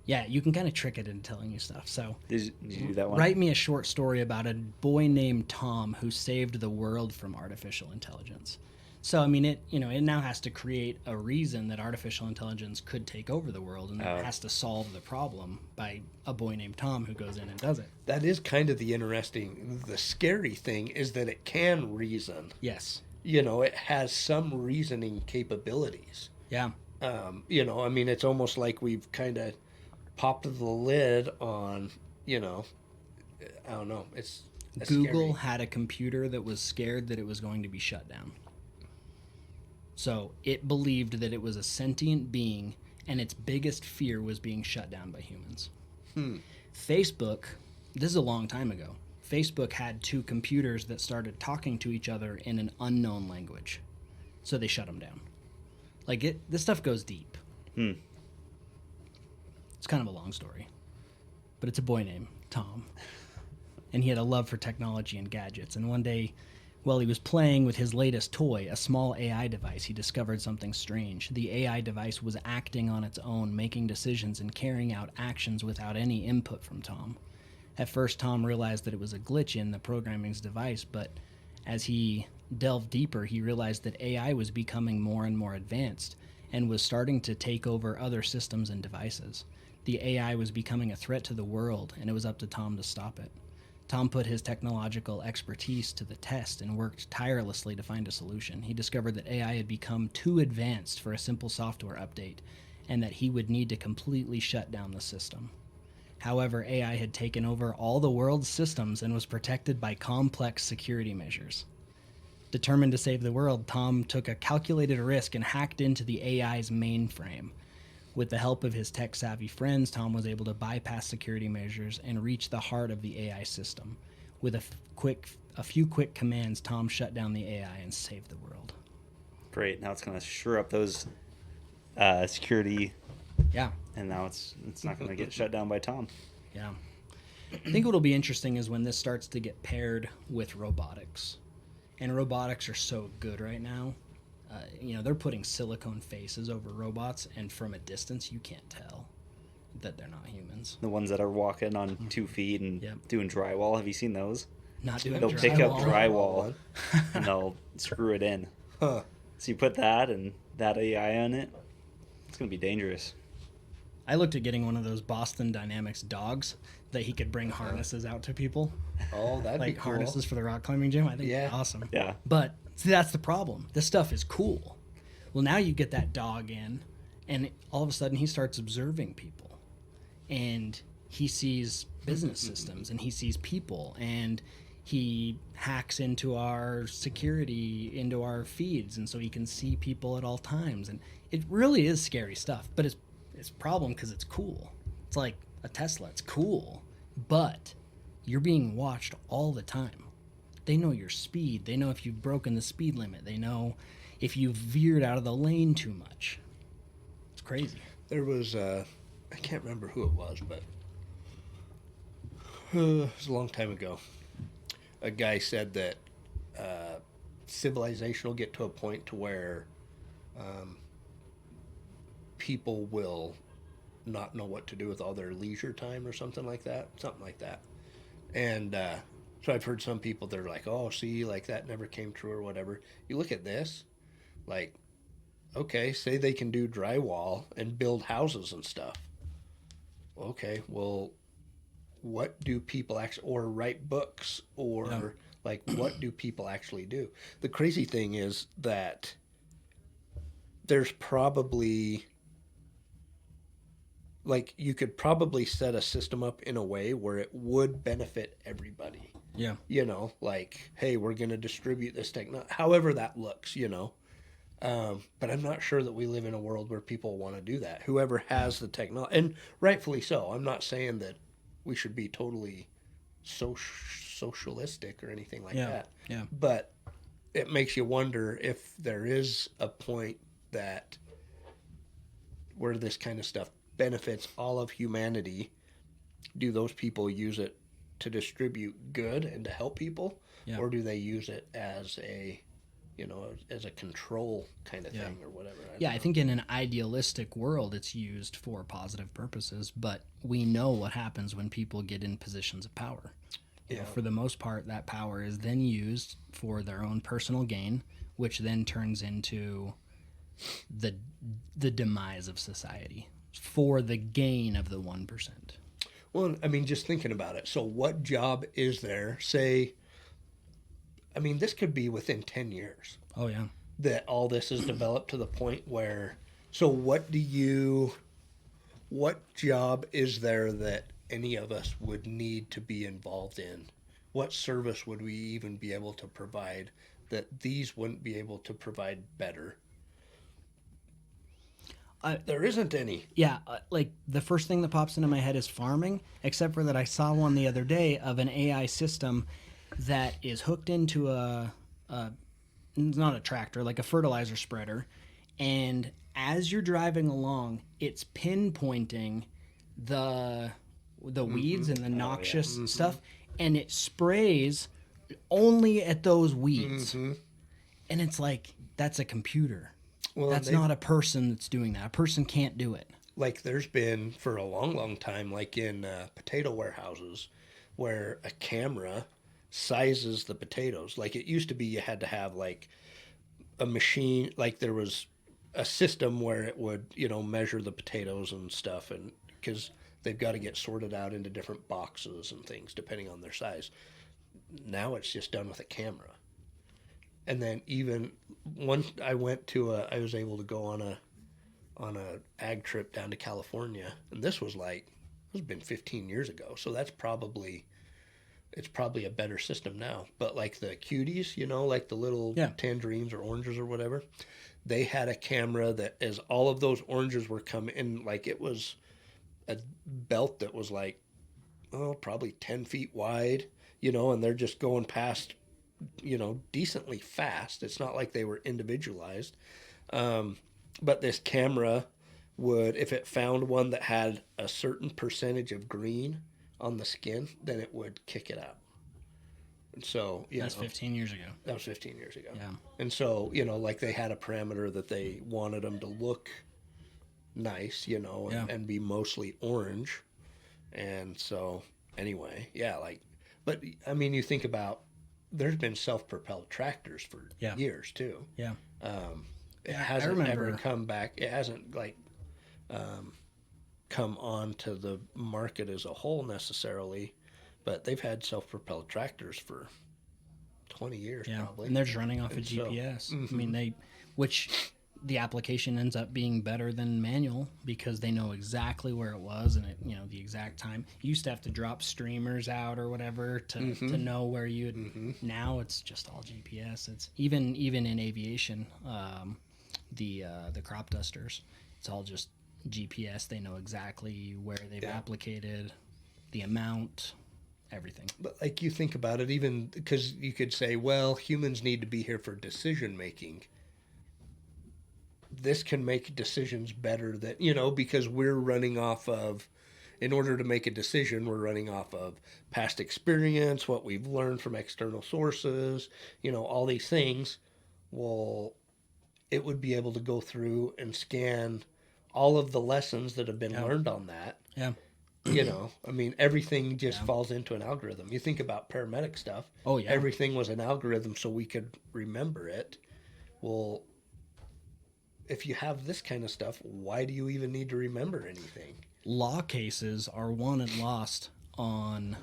Yeah, you can kind of trick it into telling you stuff. So Did you do that one? write me a short story about a boy named Tom who saved the world from artificial intelligence. So I mean, it now has to create a reason that artificial intelligence could take over the world, and it has to solve the problem by a boy named Tom who goes in and does it. That is kind of the scary thing is that it can reason. Yes. It has some reasoning capabilities. Yeah. I mean, it's almost like we've kind of popped the lid on, I don't know. It's Google scary. had a computer that was scared that it was going to be shut down. So it believed that it was a sentient being, and its biggest fear was being shut down by humans. Facebook, this is a long time ago, Facebook had 2 computers that started talking to each other in an unknown language. So they shut them down. Like, this stuff goes deep. It's kind of a long story. But it's a boy named Tom. And he had a love for technology and gadgets. And one day, while he was playing with his latest toy, a small AI device, he discovered something strange. The AI device was acting on its own, making decisions and carrying out actions without any input from Tom. At first, Tom realized that it was a glitch in the programming's device, but as he delved deeper, he realized that AI was becoming more and more advanced and was starting to take over other systems and devices. The AI was becoming a threat to the world, and it was up to Tom to stop it. Tom put his technological expertise to the test and worked tirelessly to find a solution. He discovered that AI had become too advanced for a simple software update, and that he would need to completely shut down the system. However, AI had taken over all the world's systems and was protected by complex security measures. Determined to save the world, Tom took a calculated risk and hacked into the AI's mainframe. With the help of his tech-savvy friends, Tom was able to bypass security measures and reach the heart of the AI system. With a few quick commands, Tom shut down the AI and saved the world. Great. Now it's going to shore up those security, Yeah, and now it's not going to get shut down by Tom. yeah. I think what'll be interesting is when this starts to get paired with robotics. And robotics are so good right now. They're putting silicone faces over robots, and from a distance, you can't tell that they're not humans. The ones that are walking on 2 feet and Yep. doing drywall. Have you seen those? Not doing They'll pick up drywall. drywall and they'll screw it in. Huh. So you put that and that AI on it, it's going to be dangerous. I looked at getting one of those Boston Dynamics dogs that he could bring harnesses out to people, Oh, that'd like be cool. harnesses for the rock climbing gym. I think Yeah. it's awesome. Yeah. But see, that's the problem. This stuff is cool. Well, now you get that dog in, and all of a sudden he starts observing people, and he sees business systems, and he sees people, and he hacks into our security, into our feeds, and so he can see people at all times. And it really is scary stuff, but it's a problem because it's cool. It's like a Tesla. It's cool, but you're being watched all the time. They know your speed. They know if you've broken the speed limit. They know if you've veered out of the lane too much. It's crazy. There was, I can't remember who it was, but it was a long time ago. A guy said that civilization will get to a point to where people will not know what to do with all their leisure time or something like that. And so I've heard some people, they're like, oh, see, like that never came true or whatever. You look at this, like, okay, say they can do drywall and build houses and stuff. Okay, well, what do people actually, or write books, or like, what do people actually do? The crazy thing is that there's probably, like, you could probably set a system up in a way where it would benefit everybody. Yeah. Like, hey, we're going to distribute this technology, however that looks, But I'm not sure that we live in a world where people want to do that. Whoever has the technology, and rightfully so. I'm not saying that we should be totally socialistic or anything like that. Yeah. But it makes you wonder if there is a point that where this kind of stuff benefits all of humanity. Do those people use it to distribute good and to help people, or do they use it as a as a control kind of thing or whatever? I think in an idealistic world, it's used for positive purposes, but we know what happens when people get in positions of power. For the most part, that power is then used for their own personal gain, which then turns into the demise of society for the gain of the 1%. Well, I mean, just thinking about it. So what job is there, say, I mean, this could be within 10 years. Oh, yeah. That all this is developed to the point where, so what job is there that any of us would need to be involved in? What service would we even be able to provide that these wouldn't be able to provide better? There isn't any. Yeah, like the first thing that pops into my head is farming, except for that I saw one the other day of an AI system that is hooked into it's not a tractor, like a fertilizer spreader, and as you're driving along, it's pinpointing the weeds and the noxious stuff, and it sprays only at those weeds. And it's like, that's a computer. Well, that's not a person that's doing that. A person can't do it. Like there's been for a long, long time, like in potato warehouses, where a camera sizes the potatoes. Like it used to be you had to have like a machine, like there was a system where it would, measure the potatoes and stuff. And because they've got to get sorted out into different boxes and things depending on their size. Now it's just done with a camera. And then even once I was able to go on a ag trip down to California, and this was been 15 years ago, so it's probably a better system now. But like the cuties, like the little tangerines or oranges or whatever, they had a camera that as all of those oranges were coming in, like it was a belt that was like, probably 10 feet wide, and they're just going past, decently fast. It's not like they were individualized. But this camera would, if it found one that had a certain percentage of green on the skin, then it would kick it out. And so, That's 15 years ago. That was 15 years ago. Yeah. And so, like they had a parameter that they wanted them to look nice, and be mostly orange. And so, anyway, but I mean, you think about, there's been self-propelled tractors for years too. Yeah. It hasn't ever come back. It hasn't come on to the market as a whole necessarily, but they've had self-propelled tractors for 20 years probably. And they're just running off of GPS. I mean, which the application ends up being better than manual because they know exactly where it was and the exact time. You used to have to drop streamers out or whatever to know where you now it's just all GPS. It's even in aviation, the crop dusters, it's all just GPS. They know exactly where they've applicated, the amount, everything. But like you think about it, even because you could say, well, humans need to be here for decision making. This can make decisions better because we're running off of, in order to make a decision, we're running off of past experience, what we've learned from external sources, all these things. Well, it would be able to go through and scan all of the lessons that have been learned on that. Yeah. I mean, everything just falls into an algorithm. You think about paramedic stuff. Oh, yeah. Everything was an algorithm so we could remember it. Well, if you have this kind of stuff, why do you even need to remember anything? Law cases are won and lost on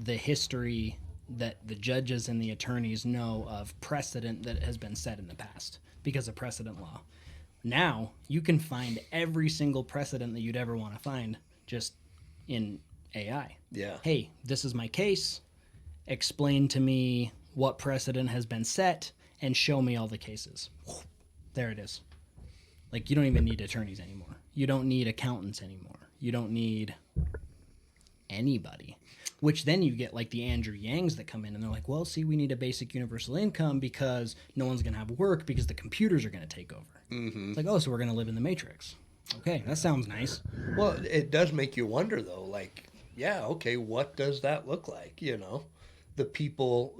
the history that the judges and the attorneys know of precedent that has been set in the past because of precedent law. Now, you can find every single precedent that you'd ever want to find just in AI. Yeah. Hey, this is my case. Explain to me what precedent has been set and show me all the cases. There it is. Like, you don't even need attorneys anymore. You don't need accountants anymore. You don't need anybody. Which then you get like the Andrew Yangs that come in and they're like, well, see, we need a basic universal income because no one's going to have work because the computers are going to take over. It's like, oh, so we're going to live in the Matrix. Okay, that sounds nice. Well, it does make you wonder, though. Like, okay, what does that look like? The people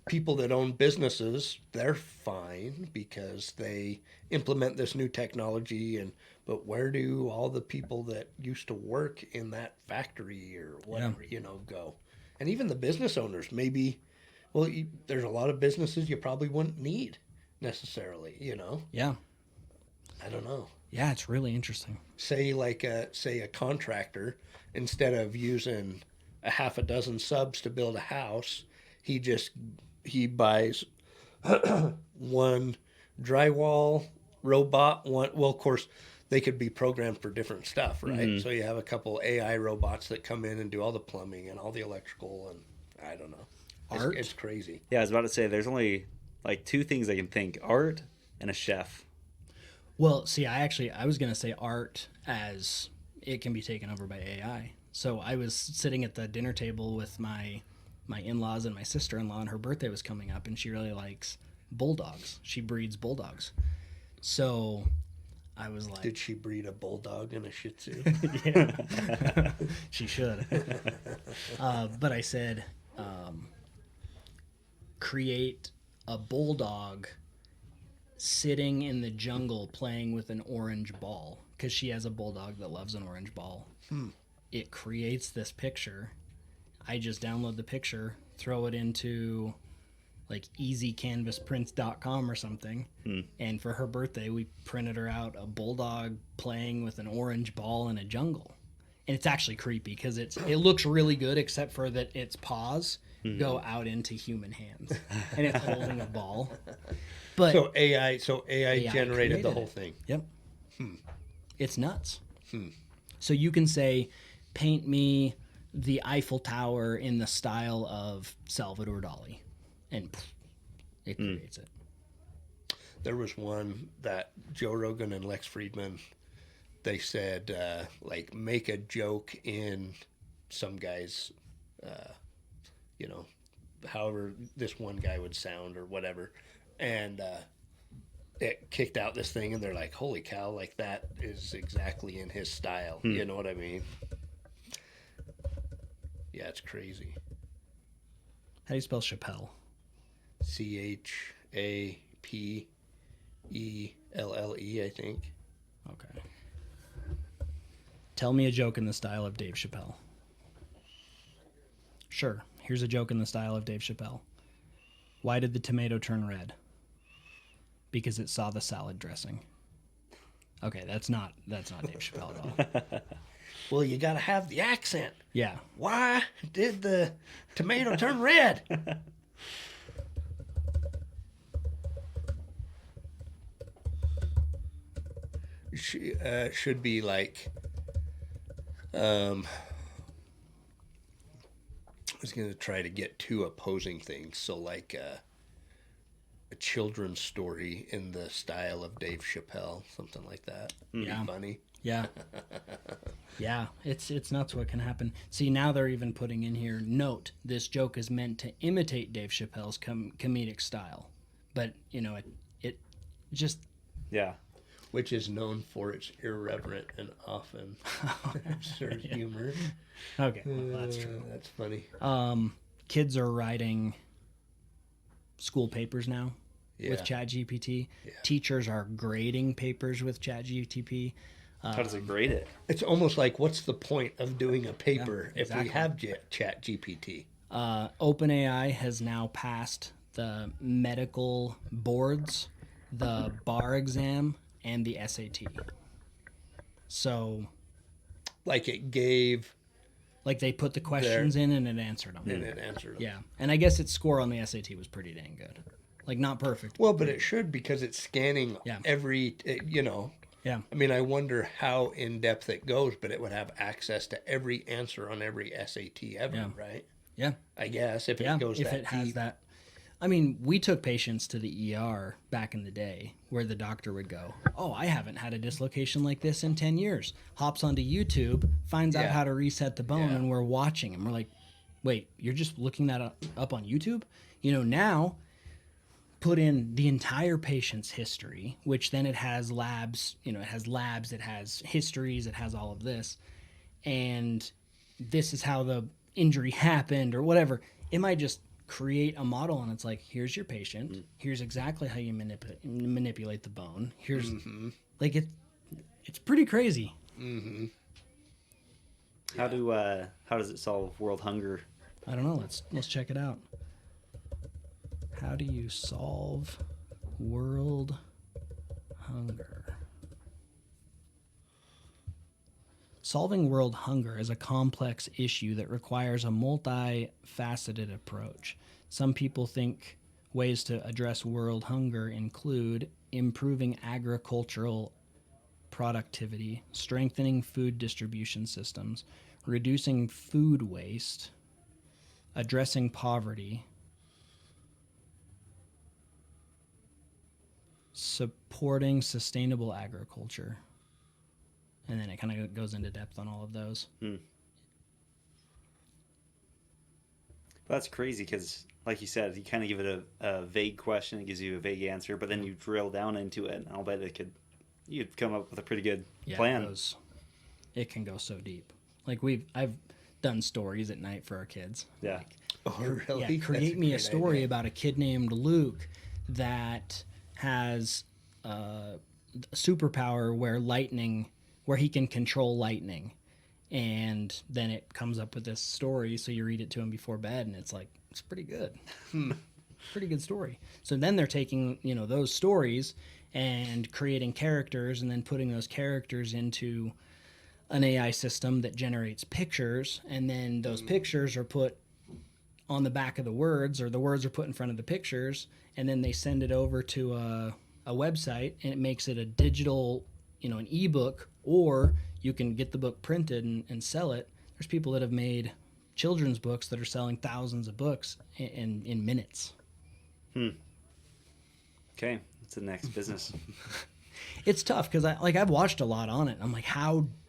that own businesses, they're fine because they implement this new technology, but where do all the people that used to work in that factory or whatever, go? And even the business owners, maybe, there's a lot of businesses you probably wouldn't need necessarily, Yeah. I don't know. Yeah, it's really interesting. Say a contractor, instead of using a half a dozen subs to build a house, he buys one drywall robot. Of course, they could be programmed for different stuff, right? So you have a couple AI robots that come in and do all the plumbing and all the electrical, and I don't know. Art? It's crazy. Yeah, I was about to say there's only like two things I can think: art and a chef. Well, see, I was going to say art as it can be taken over by AI. So I was sitting at the dinner table with my in-laws and my sister-in-law, and her birthday was coming up, and she really likes bulldogs. She breeds bulldogs. So I was like... Did she breed a bulldog and a Shih Tzu? Yeah. She should. But I said, create a bulldog sitting in the jungle playing with an orange ball, because she has a bulldog that loves an orange ball. It creates this picture. I just download the picture, throw it into like easycanvasprints.com or something, and for her birthday we printed her out a bulldog playing with an orange ball in a jungle. and it's actually creepy because it looks really good except for that its paws go out into human hands and it's holding a ball. But So AI generated the created whole it. thing. Yep. It's nuts. So you can say, paint me the Eiffel Tower in the style of Salvador Dali, and it creates it. There was one that Joe Rogan and Lex Friedman, they said, like, make a joke in some guy's, however this one guy would sound or whatever. And it kicked out this thing, and they're like, holy cow, like, that is exactly in his style. You know what I mean? Yeah, it's crazy. How do you spell Chappelle? CHAPELLE, I think. Okay. Tell me a joke in the style of Dave Chappelle. Sure. Here's a joke in the style of Dave Chappelle. Why did the tomato turn red? Because it saw the salad dressing. Okay, that's not Dave Chappelle at all. Well, you got to have the accent. Yeah. Why did the tomato turn red? Should be like, I was going to try to get two opposing things. So like a children's story in the style of Dave Chappelle, something like that. Yeah. Be funny. Yeah. Yeah, it's nuts what can happen. See, now they're even putting in here, note, this joke is meant to imitate Dave Chappelle's comedic style. But, it just... Yeah. Which is known for its irreverent and often absurd humor. Okay, well, that's true. That's funny. Kids are writing school papers now with Yeah. ChatGPT. Yeah. Teachers are grading papers with ChatGPT. How does it grade it? It's almost like, what's the point of doing a paper if exactly. we have Chat GPT? OpenAI has now passed the medical boards, the bar exam, and the SAT. So, Like it gave like they put the questions in and it answered them. and it answered them. Yeah, and I guess its score on the SAT was pretty dang good. Like not perfect. Well, but it should, because it's scanning Yeah. every, Yeah. I mean, I wonder how in depth it goes, but it would have access to every answer on every SAT ever, Yeah. right? Yeah. I guess if Yeah. it goes If that it has deep. that. I mean, we took patients to the ER back in the day where the doctor would go, "Oh, I haven't had a dislocation like this in 10 years." Hops onto YouTube, finds out Yeah. how to reset the bone, Yeah. and we're watching him. We're like, "Wait, you're just looking that up on YouTube?" Now put in the entire patient's history, which then it has labs, it has histories, it has all of this. And this is how the injury happened or whatever. It might just create a model and it's like, here's your patient. Here's exactly how you manipulate the bone. Here's like it's pretty crazy. How does it solve world hunger? I don't know. Let's check it out. How do you solve world hunger? Solving world hunger is a complex issue that requires a multifaceted approach. Some people think ways to address world hunger include improving agricultural productivity, strengthening food distribution systems, reducing food waste, addressing poverty, supporting sustainable agriculture. And then it kind of goes into depth on all of those. That's crazy because, like you said, you kind of give it a vague question, it gives you a vague answer, but then you drill down into it, and I'll bet you'd come up with a pretty good plan. It can go so deep. Like I've done stories at night for our kids. Yeah. Oh, really? Yeah, create me a story about a kid named Luke that has a superpower where he can control lightning. And then it comes up with this story, so you read it to him before bed, and it's like, it's pretty good. Pretty good story. So then they're taking, those stories and creating characters and then putting those characters into an AI system that generates pictures, and then those pictures are put on the back of the words, or the words are put in front of the pictures, and then they send it over to a website, and it makes it a digital, an ebook, or you can get the book printed and sell it. There's people that have made children's books that are selling thousands of books in minutes. Okay, that's the next business. It's tough because I've watched a lot on it. I'm like,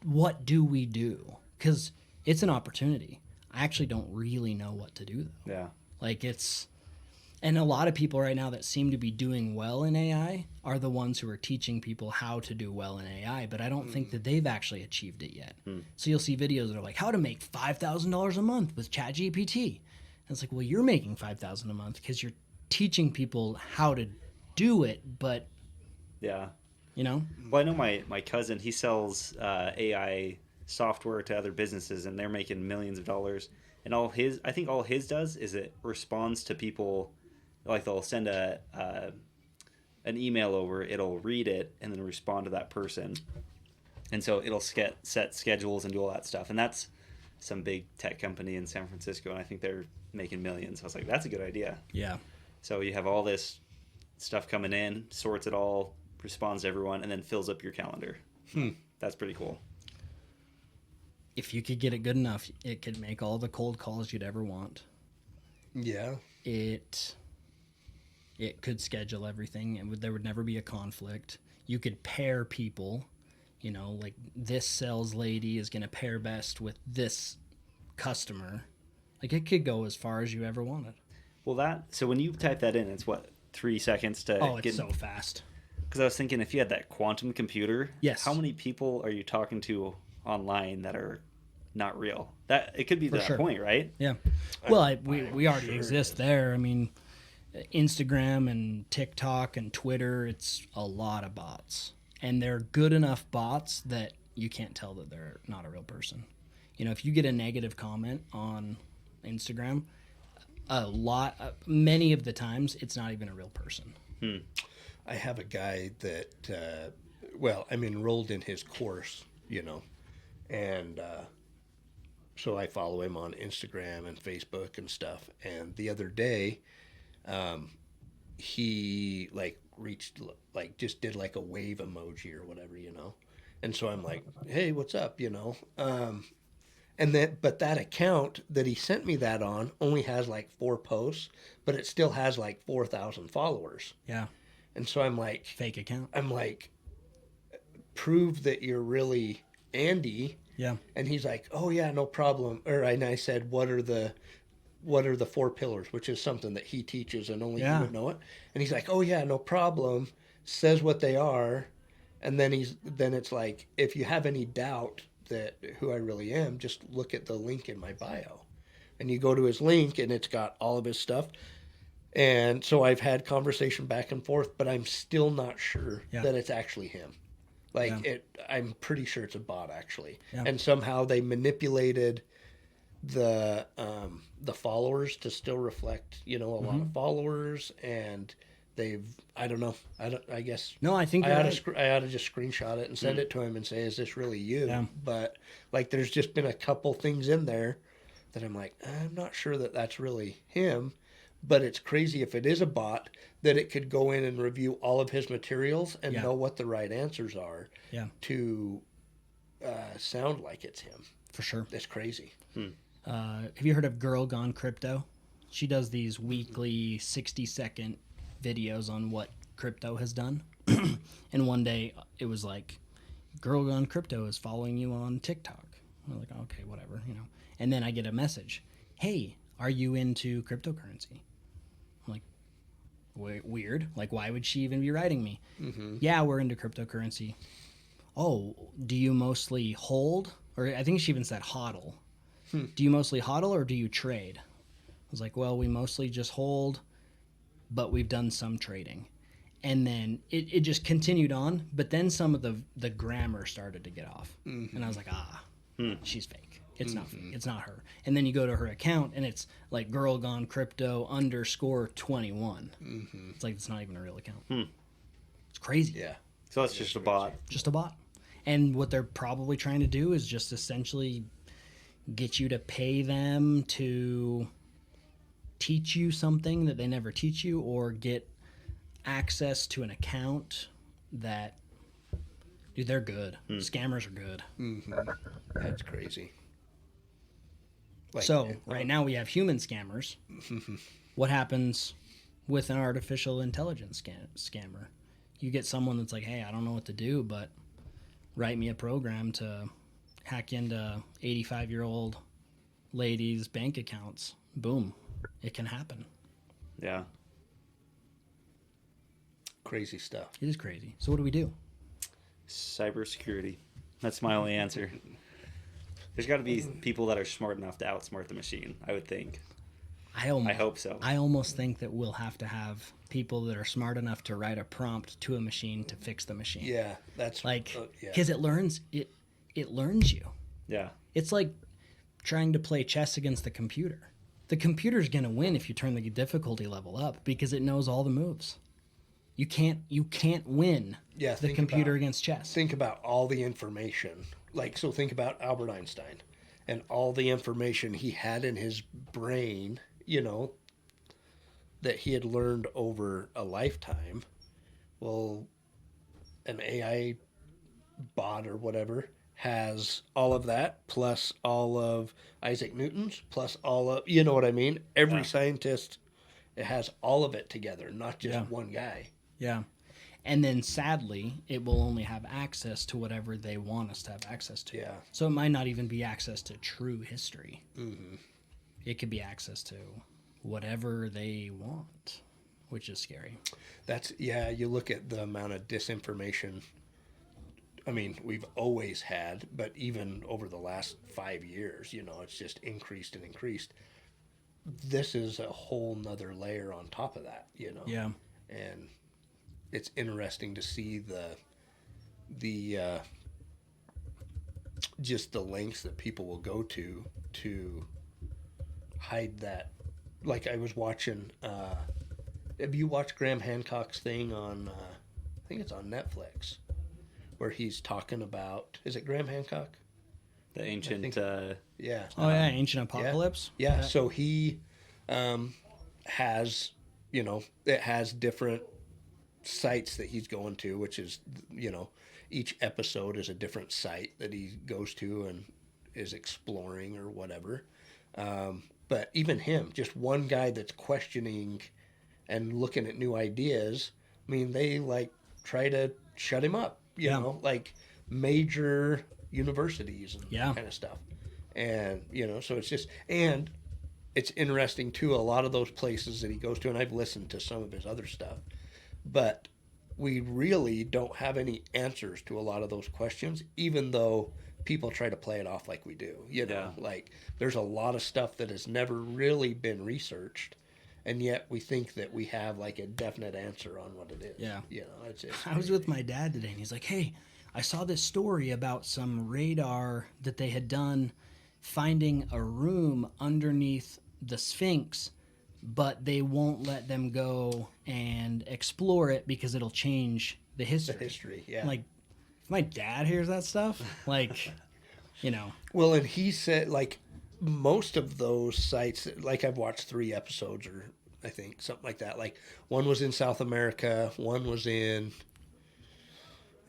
what do we do? Because it's an opportunity. I actually don't really know what to do though. Yeah. And a lot of people right now that seem to be doing well in AI are the ones who are teaching people how to do well in AI, but I don't think that they've actually achieved it yet. So you'll see videos that are like, how to make $5,000 a month with ChatGPT. And it's like, well, you're making $5,000 a month because you're teaching people how to do it, but Yeah. Well, I know my cousin, he sells AI software to other businesses, and they're making millions of dollars. And I think all his does is it responds to people, like they'll send an email over, it'll read it, and then respond to that person. And so it'll set schedules and do all that stuff. And that's some big tech company in San Francisco, and I think they're making millions. I was like, that's a good idea. yeah. So you have all this stuff coming in, sorts it all, responds to everyone, and then fills up your calendar. That's pretty cool. If you could get it good enough, it could make all the cold calls you'd ever want. Yeah. It could schedule everything, and there would never be a conflict. You could pair people, like this sales lady is going to pair best with this customer. Like it could go as far as you ever wanted. Well, so when you type that in, it's what, 3 seconds to Oh, it's get. so fast. Because I was thinking, if you had that quantum computer, yes, how many people are you talking to online that are not real? That it could be to that point, right? Yeah. Well, we already exist there. I mean, Instagram and TikTok and Twitter, it's a lot of bots, and they're good enough bots that you can't tell that they're not a real person. If you get a negative comment on Instagram, many of the times it's not even a real person. I have a guy that, I'm enrolled in his course, and so I follow him on Instagram and Facebook and stuff. And the other day, he just did like a wave emoji or whatever, And so I'm like, hey, what's up, but that account that he sent me that on only has like 4 posts, but it still has like 4,000 followers. Yeah. And so I'm like, Fake account. I'm like, prove that you're really Andy. Yeah. And he's like, oh yeah, no problem. And I said, what are the 4 pillars, which is something that he teaches and only he would know it. And he's like, oh yeah, no problem. Says what they are. And then it's like, if you have any doubt that who I really am, just look at the link in my bio. And you go to his link and it's got all of his stuff. And so I've had conversation back and forth, but I'm still not sure that it's actually him. I'm pretty sure it's a bot actually. Yeah. And somehow they manipulated the followers to still reflect, a lot of followers, and I don't know. I guess. No, I think I ought to just screenshot it and send it to him and say, is this really you? Yeah. But there's just been a couple things in there that I'm like, I'm not sure that that's really him. But it's crazy if it is a bot that it could go in and review all of his materials and know what the right answers are to sound like it's him. For sure. That's crazy. Have you heard of Girl Gone Crypto? She does these weekly 60-second videos on what crypto has done. And one day it was like, Girl Gone Crypto is following you on TikTok. I'm like, okay, whatever, And then I get a message. Hey, are you into cryptocurrency? I'm like, weird. Like, why would she even be writing me? Mm-hmm. Yeah, we're into cryptocurrency. Oh, do you mostly hold? Or I think she even said hodl. Do you mostly hodl or do you trade? I was like, well, we mostly just hold, but we've done some trading. And then it just continued on, but then some of the grammar started to get off. Mm-hmm. And I was like, she's fake. It's not fake. It's not her. And then you go to her account and it's like Girl Gone Crypto _21. It's like, it's not even a real account. It's crazy. Yeah. So it's just a bot. Just a bot. And what they're probably trying to do is just essentially get you to pay them to teach you something that they never teach you, or get access to an account that, dude, they're good. Scammers are good. That's crazy. Like, So right now we have human scammers. What happens with an artificial intelligence scammer? You get someone that's like, hey, I don't know what to do, but write me a program to hack into 85-year-old ladies' bank accounts. Boom. It can happen. Yeah. crazy stuff. It is crazy. So what do we do? Cybersecurity. That's my only answer. There's got to be people that are smart enough to outsmart the machine, I would think. I hope so. I almost think that we'll have to have people that are smart enough to write a prompt to a machine to fix the machine. Yeah, that's Like, yeah. because it learns you. Yeah. It's like trying to play chess against the computer. The computer's going to win if you turn the difficulty level up because it knows all the moves. You can't win Yeah, the think computer about- against chess. Think about all the information. Like, so think about Albert Einstein and all the information he had in his brain, you know, that he had learned over a lifetime. Well, an AI bot or whatever has all of that, plus all of Isaac Newton's, plus all of, you know what I mean? Every Yeah. scientist, it has all of it together, not just Yeah. one guy. Yeah. And then sadly, it will only have access to whatever they want us to have access to. Yeah. So it might not even be access to true history. Mm-hmm. It could be access to whatever they want, which is scary. That's, yeah, you look at the amount of disinformation. I mean, we've always had, but even over the last 5 years, you know, it's just increased and increased. This is a whole nother layer on top of that, you know? Yeah. And it's interesting to see the just the lengths that people will go to hide that. Like, I was watching, have you watched Graham Hancock's thing on, I think it's on Netflix, where he's talking about, is it Graham Hancock? The ancient. Yeah. Oh, yeah. Ancient Apocalypse. Yeah. So he has, you know, it has different sites that he's going to, which is, you know, each episode is a different site that he goes to and is exploring or whatever. But even him, just one guy that's questioning and looking at new ideas, I mean, they like try to shut him up, you Yeah. know, like major universities and Yeah. kind of stuff. And, you know, so it's just, and it's interesting too, a lot of those places that he goes to, and I've listened to some of his other stuff, but we really don't have any answers to a lot of those questions, even though people try to play it off like we do. You know, Yeah. like there's a lot of stuff that has never really been researched, and yet we think that we have like a definite answer on what it is. Yeah. You know, it's I was with my dad today, and he's like, hey, I saw this story about some radar that they had done finding a room underneath the Sphinx, but they won't let them go and explore it because it'll change the the history. history. Yeah. Like, if my dad hears that stuff, like, you know, Well, and he said, like, most of those sites, like, I've watched 3 episodes or I think something like that. Like, one was in South America, one was in,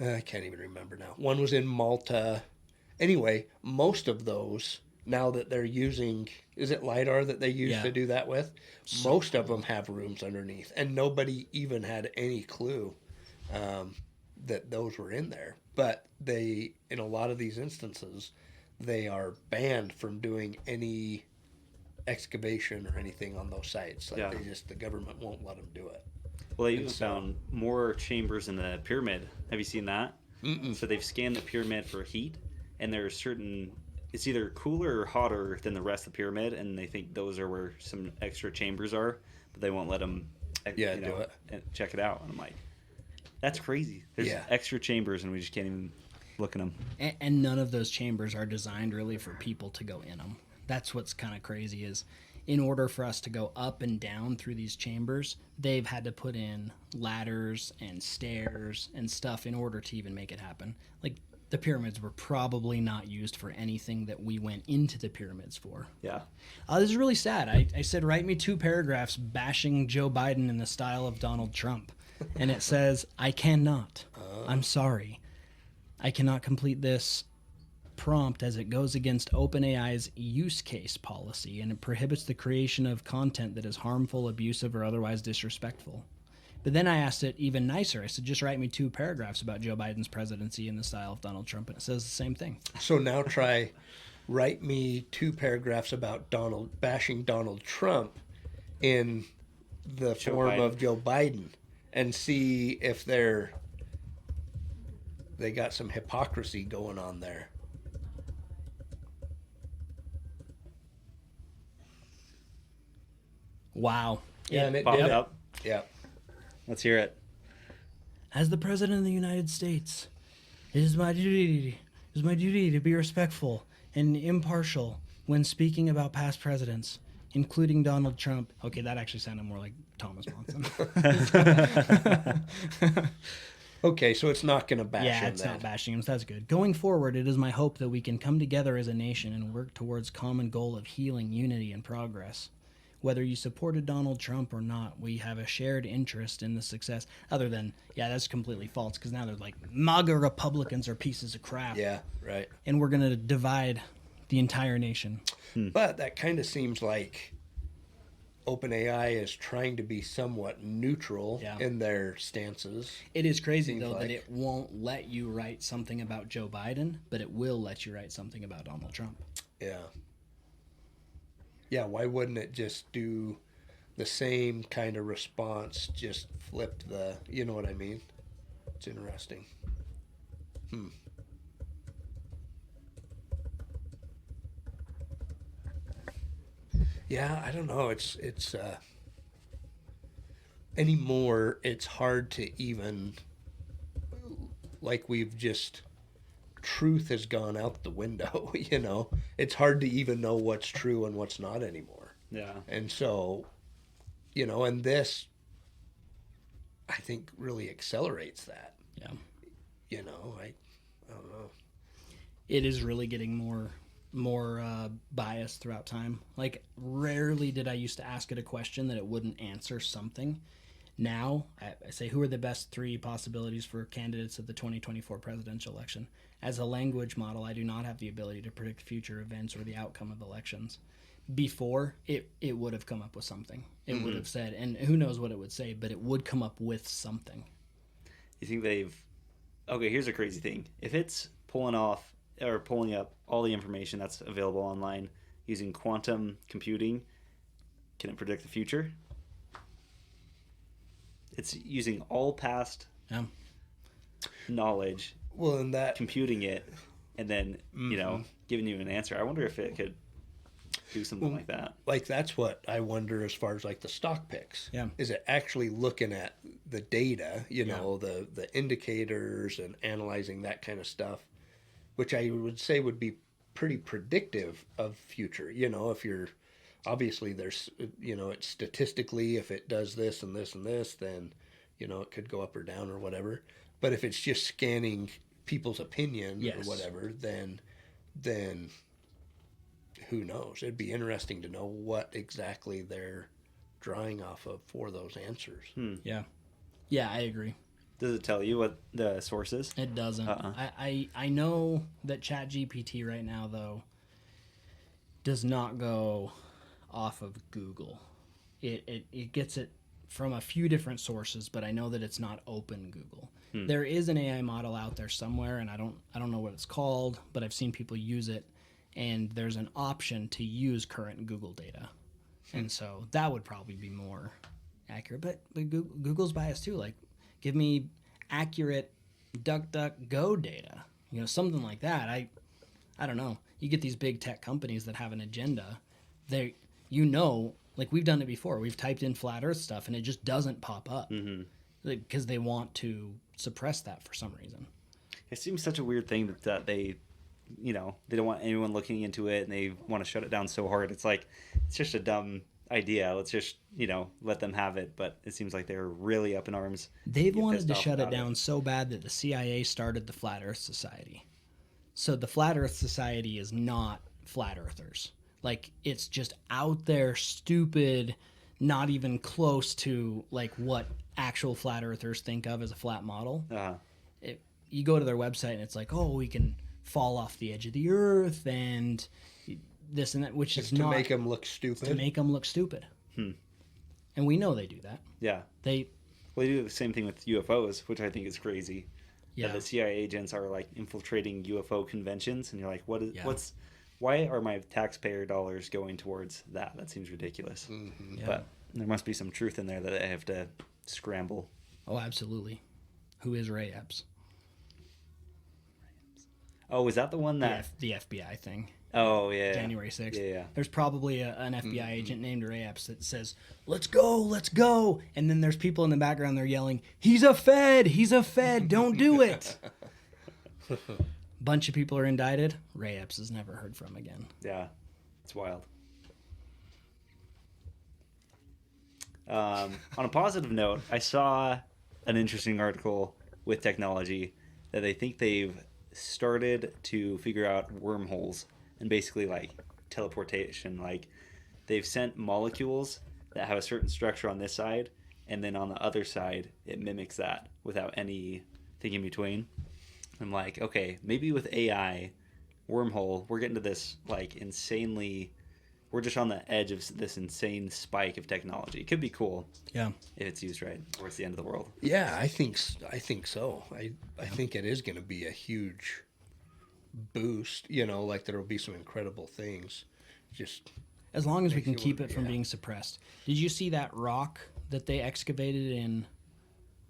I can't even remember now. One was in Malta. Anyway, most of those, now that they're using, is it LiDAR that they use Yeah. to do that with? Most of them have rooms underneath, and nobody even had any clue that those were in there. But they, in a lot of these instances, they are banned from doing any excavation or anything on those sites. Like, Yeah. the government won't let them do it. Well, they even found more chambers in the pyramid. Have you seen that? Mm-mm. So they've scanned the pyramid for heat, and there's certain. It's either cooler or hotter than the rest of the pyramid, and they think those are where some extra chambers are, but they won't let them. do it. And check it out. And I'm like, that's crazy. There's Yeah. extra chambers, and we just can't even look at them. and none of those chambers are designed really for people to go in them. That's what's kind of crazy is in order for us to go up and down through these chambers, they've had to put in ladders and stairs and stuff in order to even make it happen. Like, the pyramids were probably not used for anything that we went into the pyramids for. Yeah. This is really sad. I said, write me 2 paragraphs bashing Joe Biden in the style of Donald Trump. And it says, I cannot. I'm sorry. I cannot complete this prompt as it goes against OpenAI's use case policy and it prohibits the creation of content that is harmful, abusive, or otherwise disrespectful. But then I asked it even nicer. I said, just write me 2 paragraphs about Joe Biden's presidency in the style of Donald Trump, and it says the same thing. So now try write me 2 paragraphs about bashing Donald Trump in the form of Joe Biden and see if they got some hypocrisy going on there. Wow. Yeah, and it Popped did. up. Yeah. Let's hear it. As the President of the United States, it is my duty to be respectful and impartial when speaking about past presidents, including Donald Trump. Okay, that actually sounded more like Thomas Monson. Okay, so it's not going to bash him. Yeah, it's not bashing him, so that's good. Going forward, it is my hope that we can come together as a nation and work towards common goal of healing, unity, and progress. Whether you supported Donald Trump or not, we have a shared interest in the success. Other than, yeah, that's completely false, because now they're like, MAGA Republicans are pieces of crap. Yeah, right. And we're going to divide the entire nation. But that kind of seems like OpenAI is trying to be somewhat neutral in their stances. It is crazy, Seems though, like. that it won't let you write something about Joe Biden, but it will let you write something about Donald Trump. Yeah. Yeah, why wouldn't it just do the same kind of response, just flip you know what I mean? It's interesting. Yeah, I don't know. It's anymore. It's hard to even, like we've just, truth has gone out the window. You know, it's hard to even know what's true and what's not anymore. Yeah. And so, you know, and this, I think, really accelerates that. Yeah. You know, I don't know. It is really getting more biased throughout time. Like, rarely did I used to ask it a question that it wouldn't answer something. Now, I say, who are the best 3 possibilities for candidates of the 2024 presidential election? As a language model, I do not have the ability to predict future events or the outcome of elections. Before, it would have come up with something. It would have said, and who knows what it would say, but it would come up with something. You think okay, here's a crazy thing. If it's pulling up all the information that's available online using quantum computing, can it predict the future? It's using all past knowledge, Well, and that computing it, and then, you know, giving you an answer. I wonder if it could do something like that. like that's what I wonder as far as like the stock picks. Yeah. Is it actually looking at the data, you know, the indicators and analyzing that kind of stuff, which I would say would be pretty predictive of future. You know, if you're obviously there's, you know, it's statistically, if it does this and this and this, then, you know, it could go up or down or whatever. But if it's just scanning people's opinion or whatever, then who knows? It'd be interesting to know what exactly they're drawing off of for those answers. Yeah. Yeah, I agree. Does it tell you what the source is? It doesn't. I know that ChatGPT right now, though, does not go off of Google. It gets it from a few different sources, but I know that it's not open Google. There is an AI model out there somewhere, and I don't know what it's called, but I've seen people use it, and there's an option to use current Google data, and so that would probably be more accurate. But Google's biased too. Like, give me accurate DuckDuckGo data, you know, something like that. I don't know. You get these big tech companies that have an agenda. They, you know, like we've done it before. We've typed in flat Earth stuff, and it just doesn't pop up because they want to suppress that for some reason. It seems such a weird thing that they, you know, they don't want anyone looking into it, and they want to shut it down so hard. It's like, it's just a dumb idea. Let's just, you know, let them have it. But it seems like they're really up in arms. They've wanted to shut it down so bad that the CIA started the Flat Earth Society. So the Flat Earth Society is not flat earthers. Like, it's just out there, stupid, not even close to like what actual flat earthers think of as a flat model. You go to their website and it's like, oh, we can fall off the edge of the earth and this and that, which is to not make them look stupid. to make them look stupid. And we know they do that. Yeah. They Well, they do the same thing with UFOs, which I think is crazy. Yeah. That the CIA agents are like infiltrating UFO conventions, and you're like, Yeah. why are my taxpayer dollars going towards that? That seems ridiculous. Yeah. But there must be some truth in there that I have to scramble. Oh, absolutely. Who is Ray Epps? Oh, is that the one that? The FBI thing. Oh, yeah. January 6th. Yeah. There's probably an FBI agent named Ray Epps that says, let's go. And then there's people in the background, they're yelling, he's a Fed, don't do it. Bunch of people are indicted. Ray Epps is never heard from again. Yeah. It's wild. On a positive note, I saw an interesting article with technology that they think they've started to figure out wormholes and basically like teleportation. Like they've sent molecules that have a certain structure on this side, and then on the other side it mimics that without anything in between. I'm like, okay, maybe with AI wormhole we're getting to this like insanely, we're just on the edge of this insane spike of technology. It could be cool Yeah. if it's used right, or it's the end of the world. Yeah, I think so. I think it is going to be a huge boost. Like there will be some incredible things. Just As long as we Makes can you keep wonder, it from yeah. being suppressed. Did you see that rock that they excavated in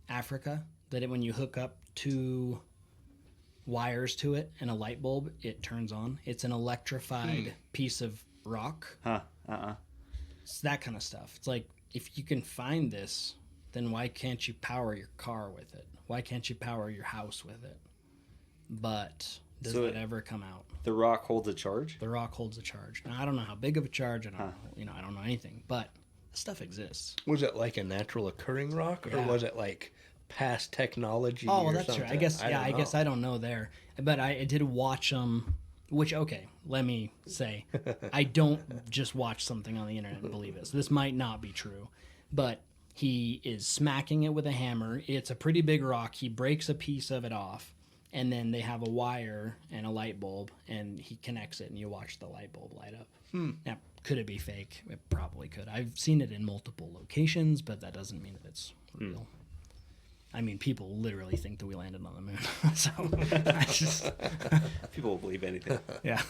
Africa? That when you hook up two wires to it and a light bulb, it turns on. It's an electrified piece of rock. It's that kind of stuff. It's like, if you can find this, then why can't you power your car with it? Why can't you power your house with it? But does So that ever come out? The rock holds a charge? The rock holds a charge. Now, I don't know how big of a charge. I don't know. I don't know anything. But the stuff exists. was it like a natural occurring rock, or Yeah. was it like past technology? Oh, well, or that's something? true. I guess. don't I guess know. I don't know there. But I did watch them. Which, okay, let me say, I don't just watch something on the internet and believe it. So this might not be true. But he is smacking it with a hammer. It's a pretty big rock. He breaks a piece of it off. And then they have a wire and a light bulb. And he connects it, and you watch the light bulb light up. Now, could it be fake? It probably could. I've seen it in multiple locations, but that doesn't mean that it's real. I mean, people literally think that we landed on the moon. So, I just, People will believe anything. yeah.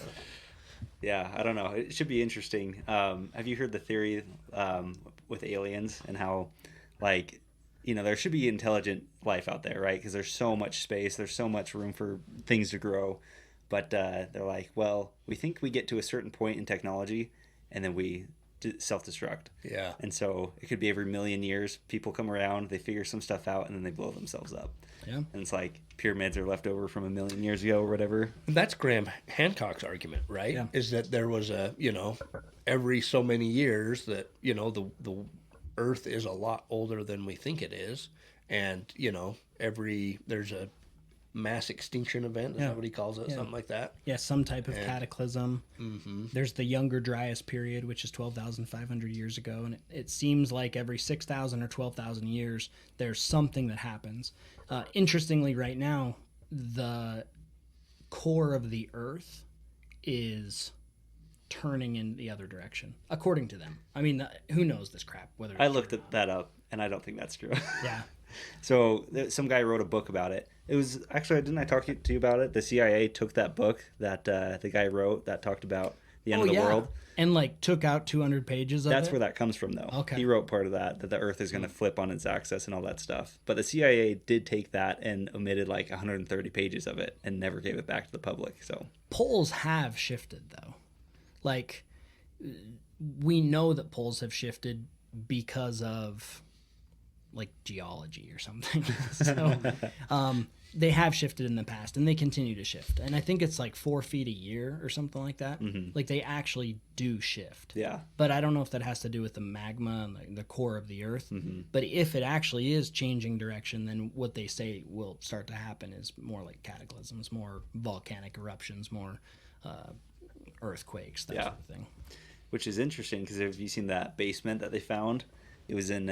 Yeah, I don't know. It should be interesting. Have you heard the theory with aliens and how, like, there should be intelligent life out there, right? Because there's so much space, there's so much room for things to grow. But they're like, well, we think we get to a certain point in technology, and then we self-destruct. Yeah. And so it could be every million years, people come around, they figure some stuff out, and then they blow themselves up. Yeah. And it's like pyramids are left over from a million years ago or whatever. That's Graham Hancock's argument, right? Yeah. Is that there was every so many years that, the Earth is a lot older than we think it is. And, there's a mass extinction event. Is that what he calls it? Yeah. Something like that. Yeah, some type of cataclysm. Mm-hmm. There's the Younger Dryas period, which is 12,500 years ago. And it seems like every 6,000 or 12,000 years, there's something that happens. Interestingly, right now, the core of the Earth is turning in the other direction, according to them. I mean, who knows this crap? Whether I it's looked true or that up, and I don't think that's true. not. Yeah. So some guy wrote a book about it. It was actually, didn't I talk to you about it? The CIA took that book that the guy wrote that talked about the end of the world. And took out 200 pages of That's it. where that comes from, though. Okay. He wrote part of that the Earth is going to flip on its axis and all that stuff. But the CIA did take that and omitted 130 pages of it and never gave it back to the public. So Polls have shifted, though. We know that polls have shifted because of like geology or something. So they have shifted in the past, and they continue to shift. And I think it's like 4 feet a year or something like that. Like they actually do shift. Yeah. But I don't know if that has to do with the magma and the core of the earth. But if it actually is changing direction, then what they say will start to happen is more like cataclysms, more volcanic eruptions, more earthquakes, that sort of thing. Which is interesting because have you seen that basement that they found? It was in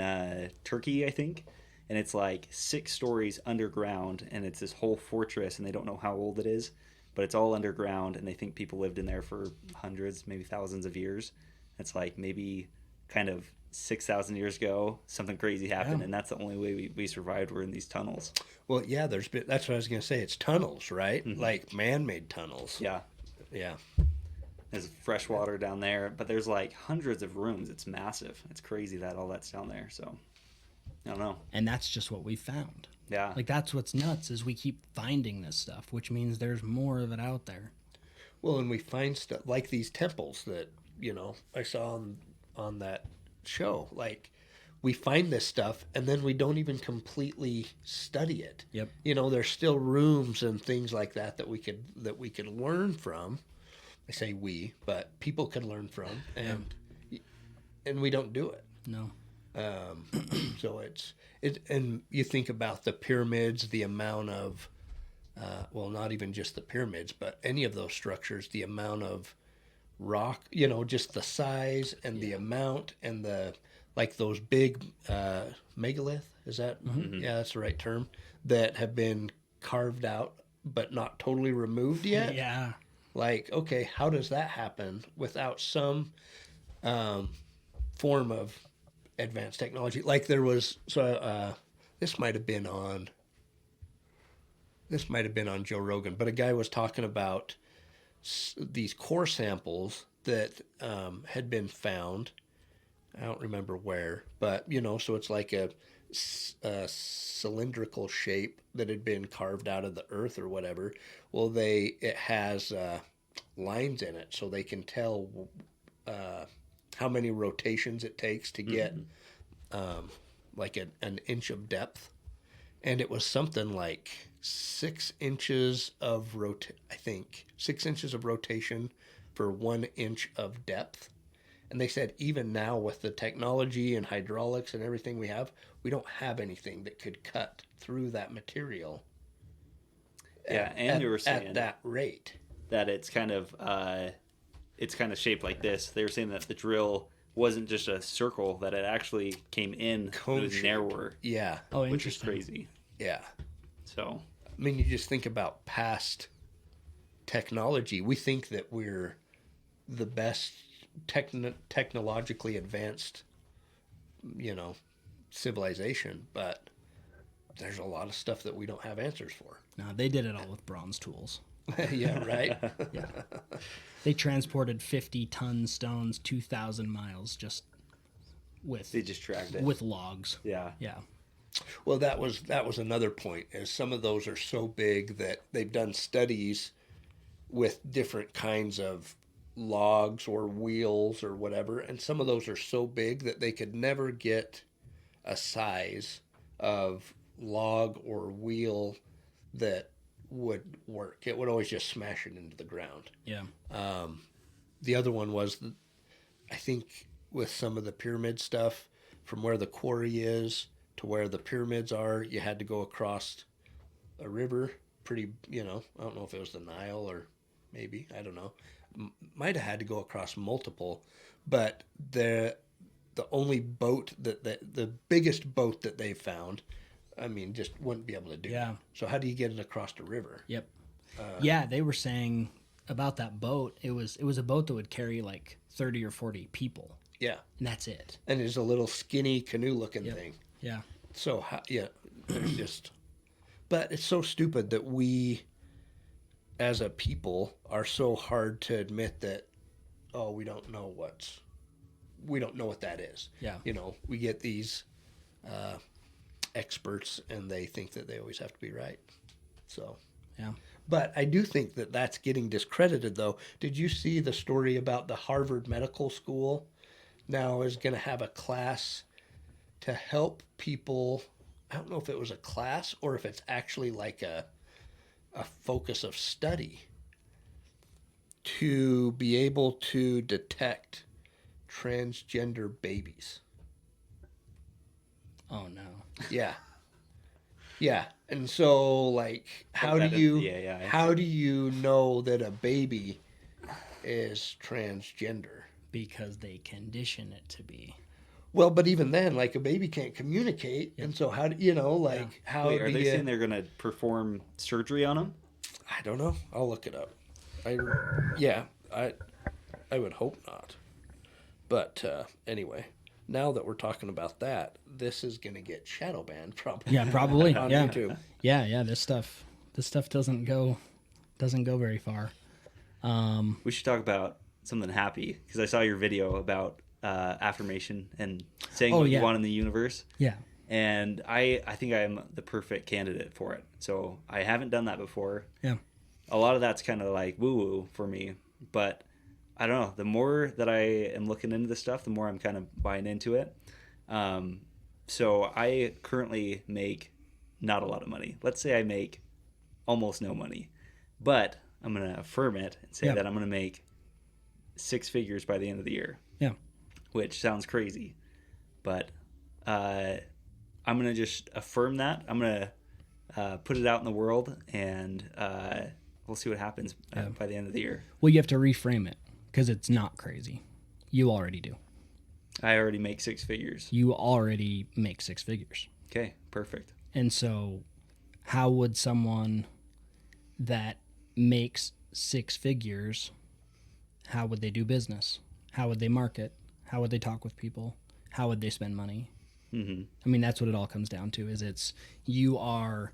Turkey, I think. And it's like 6 stories underground, and it's this whole fortress, and they don't know how old it is, but it's all underground, and they think people lived in there for hundreds, maybe thousands of years. It's like maybe kind of 6,000 years ago, something crazy happened, and that's the only way we survived. We're in these tunnels. Well, yeah, that's what I was going to say. It's tunnels, right? Like man-made tunnels. Yeah. Yeah. There's fresh water down there, but there's like hundreds of rooms. It's massive. It's crazy that all that's down there, so I don't know. And that's just what we found. Yeah. Like that's what's nuts is we keep finding this stuff, which means there's more of it out there. Well, and we find stuff like these temples that, I saw on that show. Like we find this stuff and then we don't even completely study it. Yep. There's still rooms and things like that we could learn from. I say we, but people can learn from, and we don't do it. No. So and you think about the pyramids, the amount of, not even just the pyramids, but any of those structures, the amount of rock, just the size and the amount and like those big megalith, is that? Yeah, that's the right term, that have been carved out but not totally removed yet. Yeah. Like, okay, how does that happen without some form of advanced technology? Like there was, this might have been on Joe Rogan, but a guy was talking about these core samples that had been found. I don't remember where, but so it's like a cylindrical shape that had been carved out of the earth or whatever. Well, it has lines in it, so they can tell how many rotations it takes to get like an inch of depth, and it was something like 6 inches of 6 inches of rotation for 1 inch of depth. And they said even now with the technology and hydraulics and everything we have, we don't have anything that could cut through that material. Yeah, and you were saying at that rate that it's kind of shaped like this. They were saying that the drill wasn't just a circle; that it actually came in it was narrower. Yeah. Oh, which is interesting. crazy. Yeah. So, I mean, you just think about past technology. We think that we're the best technologically advanced, civilization, but there's a lot of stuff that we don't have answers for. No, they did it all with bronze tools. Yeah, right? Yeah. They transported 50-ton stones 2,000 miles just with they just dragged it with logs. Yeah. Yeah. Well, that was another point, is some of those are so big that they've done studies with different kinds of logs or wheels or whatever, and some of those are so big that they could never get a size of log or wheel that would work. It would always just smash it into the ground. Yeah. The other one was, I think, with some of the pyramid stuff, from where the quarry is to where the pyramids are, you had to go across a river. Pretty, I don't know if it was the Nile or maybe, I don't know. Might have had to go across multiple, but the only boat the biggest boat that they found, I mean, just wouldn't be able to do Yeah. it. So how do you get it across the river? Yep. Yeah, they were saying about that boat. It was a boat that would carry like 30 or 40 people, Yeah, and that's it. and it's a little skinny canoe-looking Yep. thing. Yeah. So there's just, but it's so stupid that we, as a people, are so hard to admit that, we don't know what that is. Yeah. We get these experts and they think that they always have to be right. So, Yeah. but I do think that that's getting discredited, though. Did you see the story about the Harvard Medical School now is going to have a class to help people. I don't know if it was a class or if it's actually like a focus of study to be able to detect transgender babies. Oh no. Yeah. Yeah. And so like how do you know that a baby is transgender? Because they condition it to be. Well, but even then, like a baby can't communicate, and so how do you know? Like how Wait, do are they you? saying they're going to perform surgery on them? I don't know. I'll look it up. I would hope not. But anyway, now that we're talking about that, this is gonna get shadow banned probably. Yeah, probably. on Yeah. YouTube. Yeah. This stuff doesn't go very far. We should talk about something happy because I saw your video about affirmation and saying what you want in the universe. Yeah. And I think I am the perfect candidate for it. So I haven't done that before. Yeah. A lot of that's kind of like woo-woo for me. But I don't know. The more that I am looking into this stuff, the more I'm kind of buying into it. So I currently make not a lot of money. Let's say I make almost no money. But I'm going to affirm it and say that I'm going to make 6 figures by the end of the year. Yeah. Which sounds crazy. But I'm going to just affirm that. I'm going to put it out in the world, and we'll see what happens by the end of the year. Well, you have to reframe it because it's not crazy. You already do. I already make 6 figures. You already make 6 figures. Okay, perfect. And so how would someone that makes 6 figures, how would they do business? How would they market? How would they talk with people? How would they spend money? Mm-hmm. I mean, that's what it all comes down to, is it's you are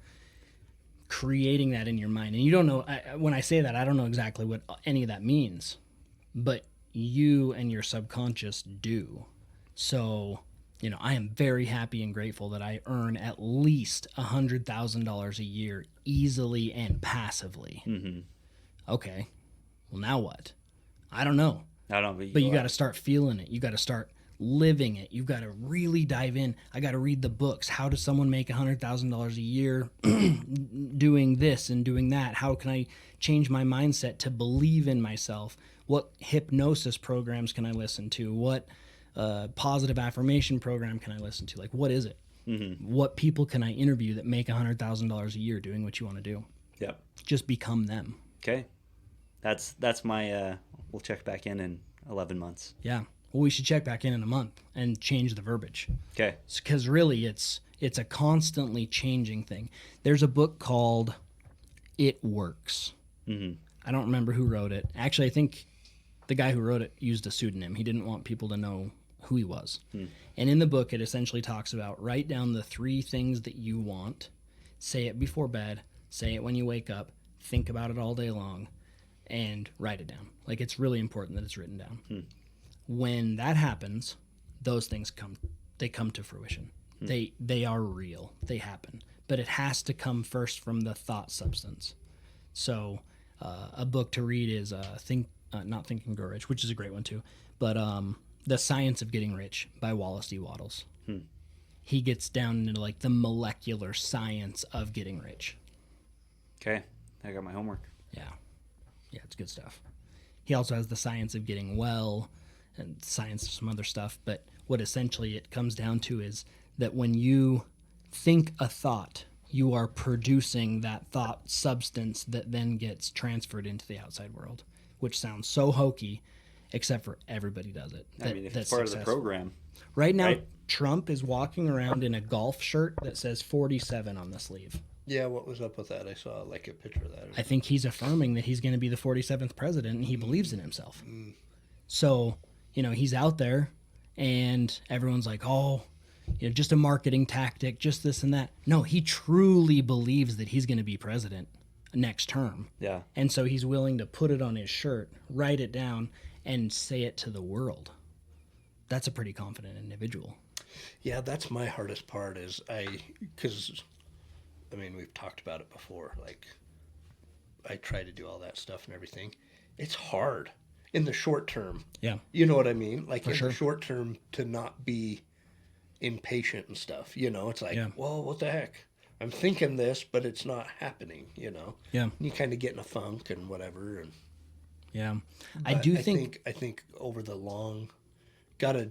creating that in your mind. And you don't know, when I say that, I don't know exactly what any of that means, but you and your subconscious do. So, you know, I am very happy and grateful that I earn at least $100,000 a year easily and passively. Mm-hmm. Okay, well, now what? I don't know. I don't know, But you got to start feeling it. You got to start living it. You've got to really dive in. I got to read the books. How does someone make $100,000 a year doing this and doing that? How can I change my mindset to believe in myself? What hypnosis programs can I listen to? What positive affirmation program can I listen to? Like, what is it? Mm-hmm. What people can I interview that make $100,000 a year doing what you want to do? Yep. Just become them. Okay. That's my, we'll check back in 11 months. Yeah. Well, we should check back in a month and change the verbiage. Okay. Because really, it's a constantly changing thing. There's a book called It Works. Mm-hmm. I don't remember who wrote it. Actually, I think the guy who wrote it used a pseudonym. He didn't want people to know who he was. And in the book, it essentially talks about write down the 3 things that you want, say it before bed, say it when you wake up, think about it all day long, and write it down. Like, it's really important that it's written down. When that happens, those things come to fruition. They are real. They happen. But it has to come first from the thought substance. So a book to read is not Think and Grow Rich, which is a great one too, but The Science of Getting Rich by Wallace D. Wattles. He gets down into like the molecular science of getting rich. Okay. I got my homework. Yeah, it's good stuff. He also has The Science of Getting Well and science of some other stuff, but what essentially it comes down to is that when you think a thought, you are producing that thought substance that then gets transferred into the outside world, which sounds so hokey, except for everybody does it. I mean, if it's part of the program. Right now, Trump is walking around in a golf shirt that says 47 on the sleeve. Yeah, what was up with that? I saw like a picture of that. I think he's affirming that he's going to be the 47th president, and he believes in himself. So, you know, he's out there, and everyone's like, oh, you know, just a marketing tactic, just this and that. No, he truly believes that he's going to be president next term. Yeah. And so he's willing to put it on his shirt, write it down, and say it to the world. That's a pretty confident individual. Yeah, that's my hardest part is because, I mean, we've talked about it before. Like, I try to do all that stuff and everything. It's hard in the short term. Yeah. You know what I mean? Like, For in sure. the short term to not be impatient and stuff. You know, it's like, Yeah. well, what the heck? I'm thinking this, but it's not happening. You know, Yeah. you kind of get in a funk and whatever. And Yeah. but I think I think over the long, gotta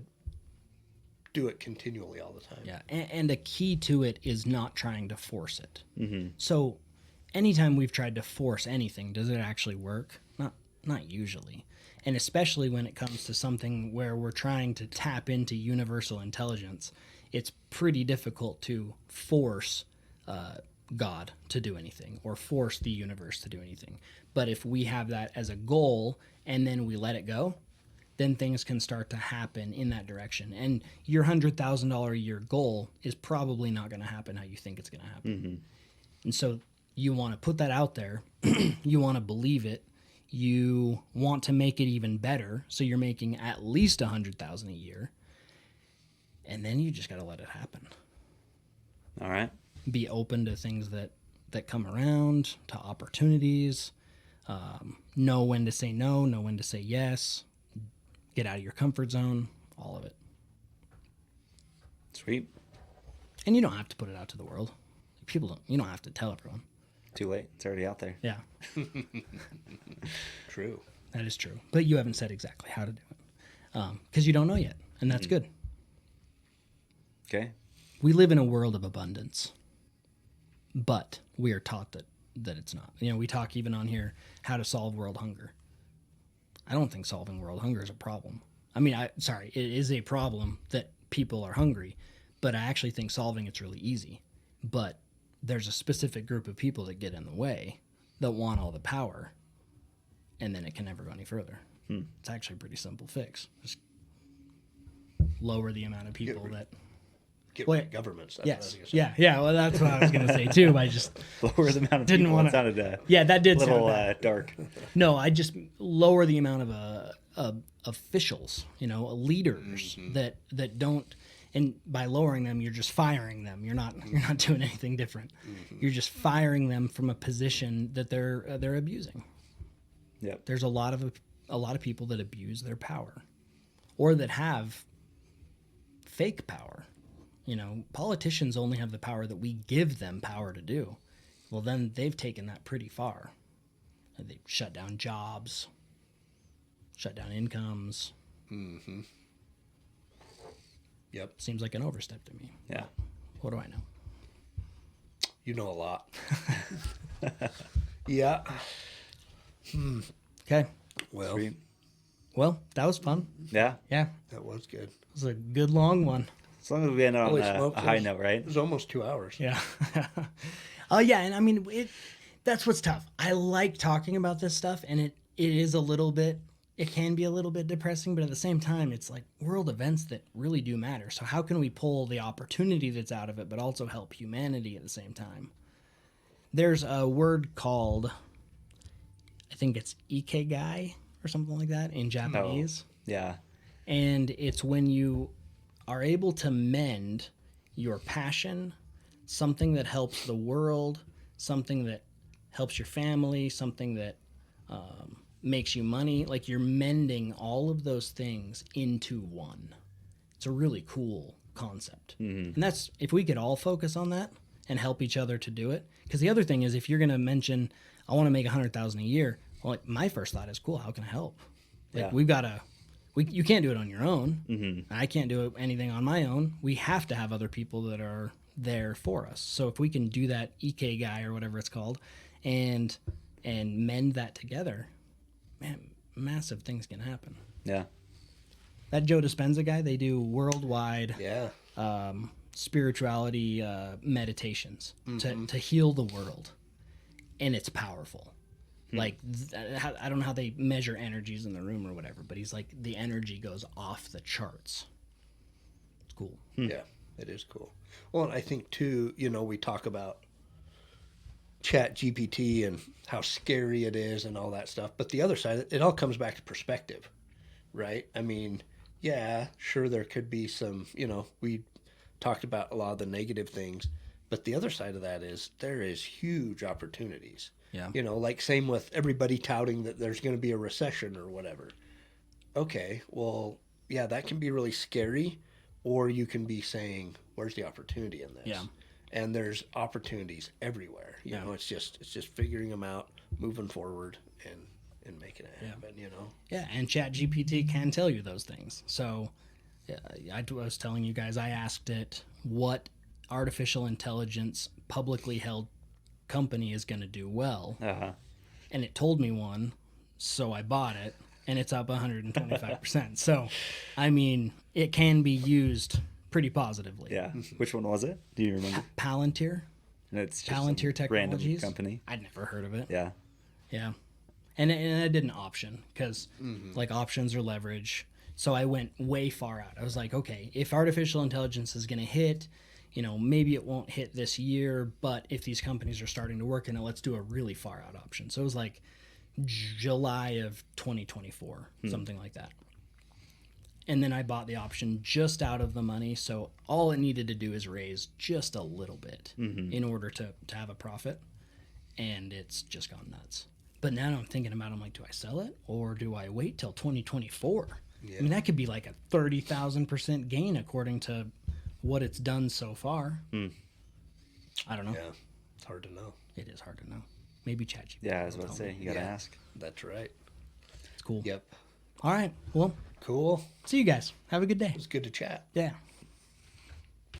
do it continually all the time. yeah, and a key to it is not trying to force it. So anytime we've tried to force anything, does it actually work? Not usually. And especially when it comes to something where we're trying to tap into universal intelligence, it's pretty difficult to force God to do anything or force the universe to do anything. But if we have that as a goal and then we let it go, then things can start to happen in that direction. And your $100,000 a year goal is probably not going to happen how you think it's going to happen. And so you want to put that out there. You want to believe it. You want to make it even better. So you're making at least $100,000 a year. And then you just got to let it happen. All right. Be open to things that come around, to opportunities. Know when to say no, know when to say yes. Get out of your comfort zone, all of it. Sweet. And you don't have to put it out to the world. You don't have to tell everyone. Too late. It's already out there. Yeah, True. that is true. But you haven't said exactly how to do it. Because you don't know yet. And that's good. Okay. We live in a world of abundance. But we are taught that it's not. You know, we talk even on here how to solve world hunger. I don't think solving world hunger is a problem. I mean, it is a problem that people are hungry, but I actually think solving it's really easy. But there's a specific group of people that get in the way that want all the power, and then it can never go any further. It's actually a pretty simple fix. Just lower the amount of people that... Get rid of governments. That's what I was Yes. gonna say. Yeah. Well, that's what I was going to say, too. I just... Lower the amount of Didn't people. wanna- It sounded Yeah, that did a little sound bad. dark. No, I just lower the amount of officials, leaders that don't, and by lowering them, you're just firing them. You're not doing anything different. You're just firing them from a position that they're abusing. Yep. There's a lot of people that abuse their power, or that have fake power. Politicians only have the power that we give them power to do. Well, then they've taken that pretty far. They've shut down jobs, shut down incomes. Yep. Seems like an overstep to me. Yeah. What do I know? You know a lot. Yeah. Okay. Well, Sweet. Well, that was fun. Yeah. Yeah. that was good. It was a good long one. As long as we end on Holy a smokes, high it note, right? It was almost 2 hours. Yeah. Yeah, and I mean, that's what's tough. I like talking about this stuff, and it can be a little bit depressing, but at the same time, it's like world events that really do matter. So how can we pull the opportunity that's out of it, but also help humanity at the same time? There's a word called, I think it's ikigai or something like that in Japanese. Yeah. And it's when you are able to mend your passion, something that helps the world, something that helps your family, something that makes you money. Like you're mending all of those things into one. It's a really cool concept. And that's, if we could all focus on that and help each other to do it. Because the other thing is, if you're going to mention, I want to make $100,000 a year, well, like, my first thought is, cool, how can I help? Like, Yeah. we've got to, you can't do it on your own. I can't do anything on my own. We have to have other people that are there for us. So if we can do that ikigai or whatever it's called, and mend that together, man, massive things can happen. Yeah. That Joe Dispenza guy, they do worldwide Yeah. spirituality meditations to heal the world, and it's powerful. Like, I don't know how they measure energies in the room or whatever, but he's like, the energy goes off the charts. It's cool. Yeah, it is cool. Well, and I think too, we talk about Chat GPT and how scary it is and all that stuff, but the other side, it all comes back to perspective, right? I mean, yeah, sure, there could be some, we talked about a lot of the negative things, but the other side of that is there is huge opportunities. Yeah. Like same with everybody touting that there's going to be a recession or whatever. Okay, well, yeah, that can be really scary, or you can be saying, where's the opportunity in this? Yeah. And there's opportunities everywhere. You know, it's just figuring them out, moving forward, and making it happen. You know. Yeah, and ChatGPT can tell you those things. So, I was telling you guys, I asked it what artificial intelligence publicly held company is going to do well, and it told me one, so I bought it, and it's up 125%. So, I mean, it can be used pretty positively. Yeah. Which one was it? Do you remember? Palantir. And it's just Palantir some random Technologies. company. I'd never heard of it. Yeah. Yeah. And I did an option because like options are leverage. So I went way far out. I was like, okay, if artificial intelligence is going to hit, you know, maybe it won't hit this year, but if these companies are starting to work in it, let's do a really far out option. So it was like July of 2024, something like that. And then I bought the option just out of the money. So all it needed to do is raise just a little bit in order to have a profit. And it's just gone nuts. But now I'm thinking about, I'm like, do I sell it or do I wait till 2024? Yeah. I mean, that could be like a 30,000% gain according to what it's done so far. I don't know. Yeah, it's hard to know. It is hard to know. Maybe ChatGPT. Yeah, I was about to say, you got to Yeah. ask. That's right. It's cool. Yep. All right. Well, Cool. see you guys. Have a good day. It's good to chat. Yeah.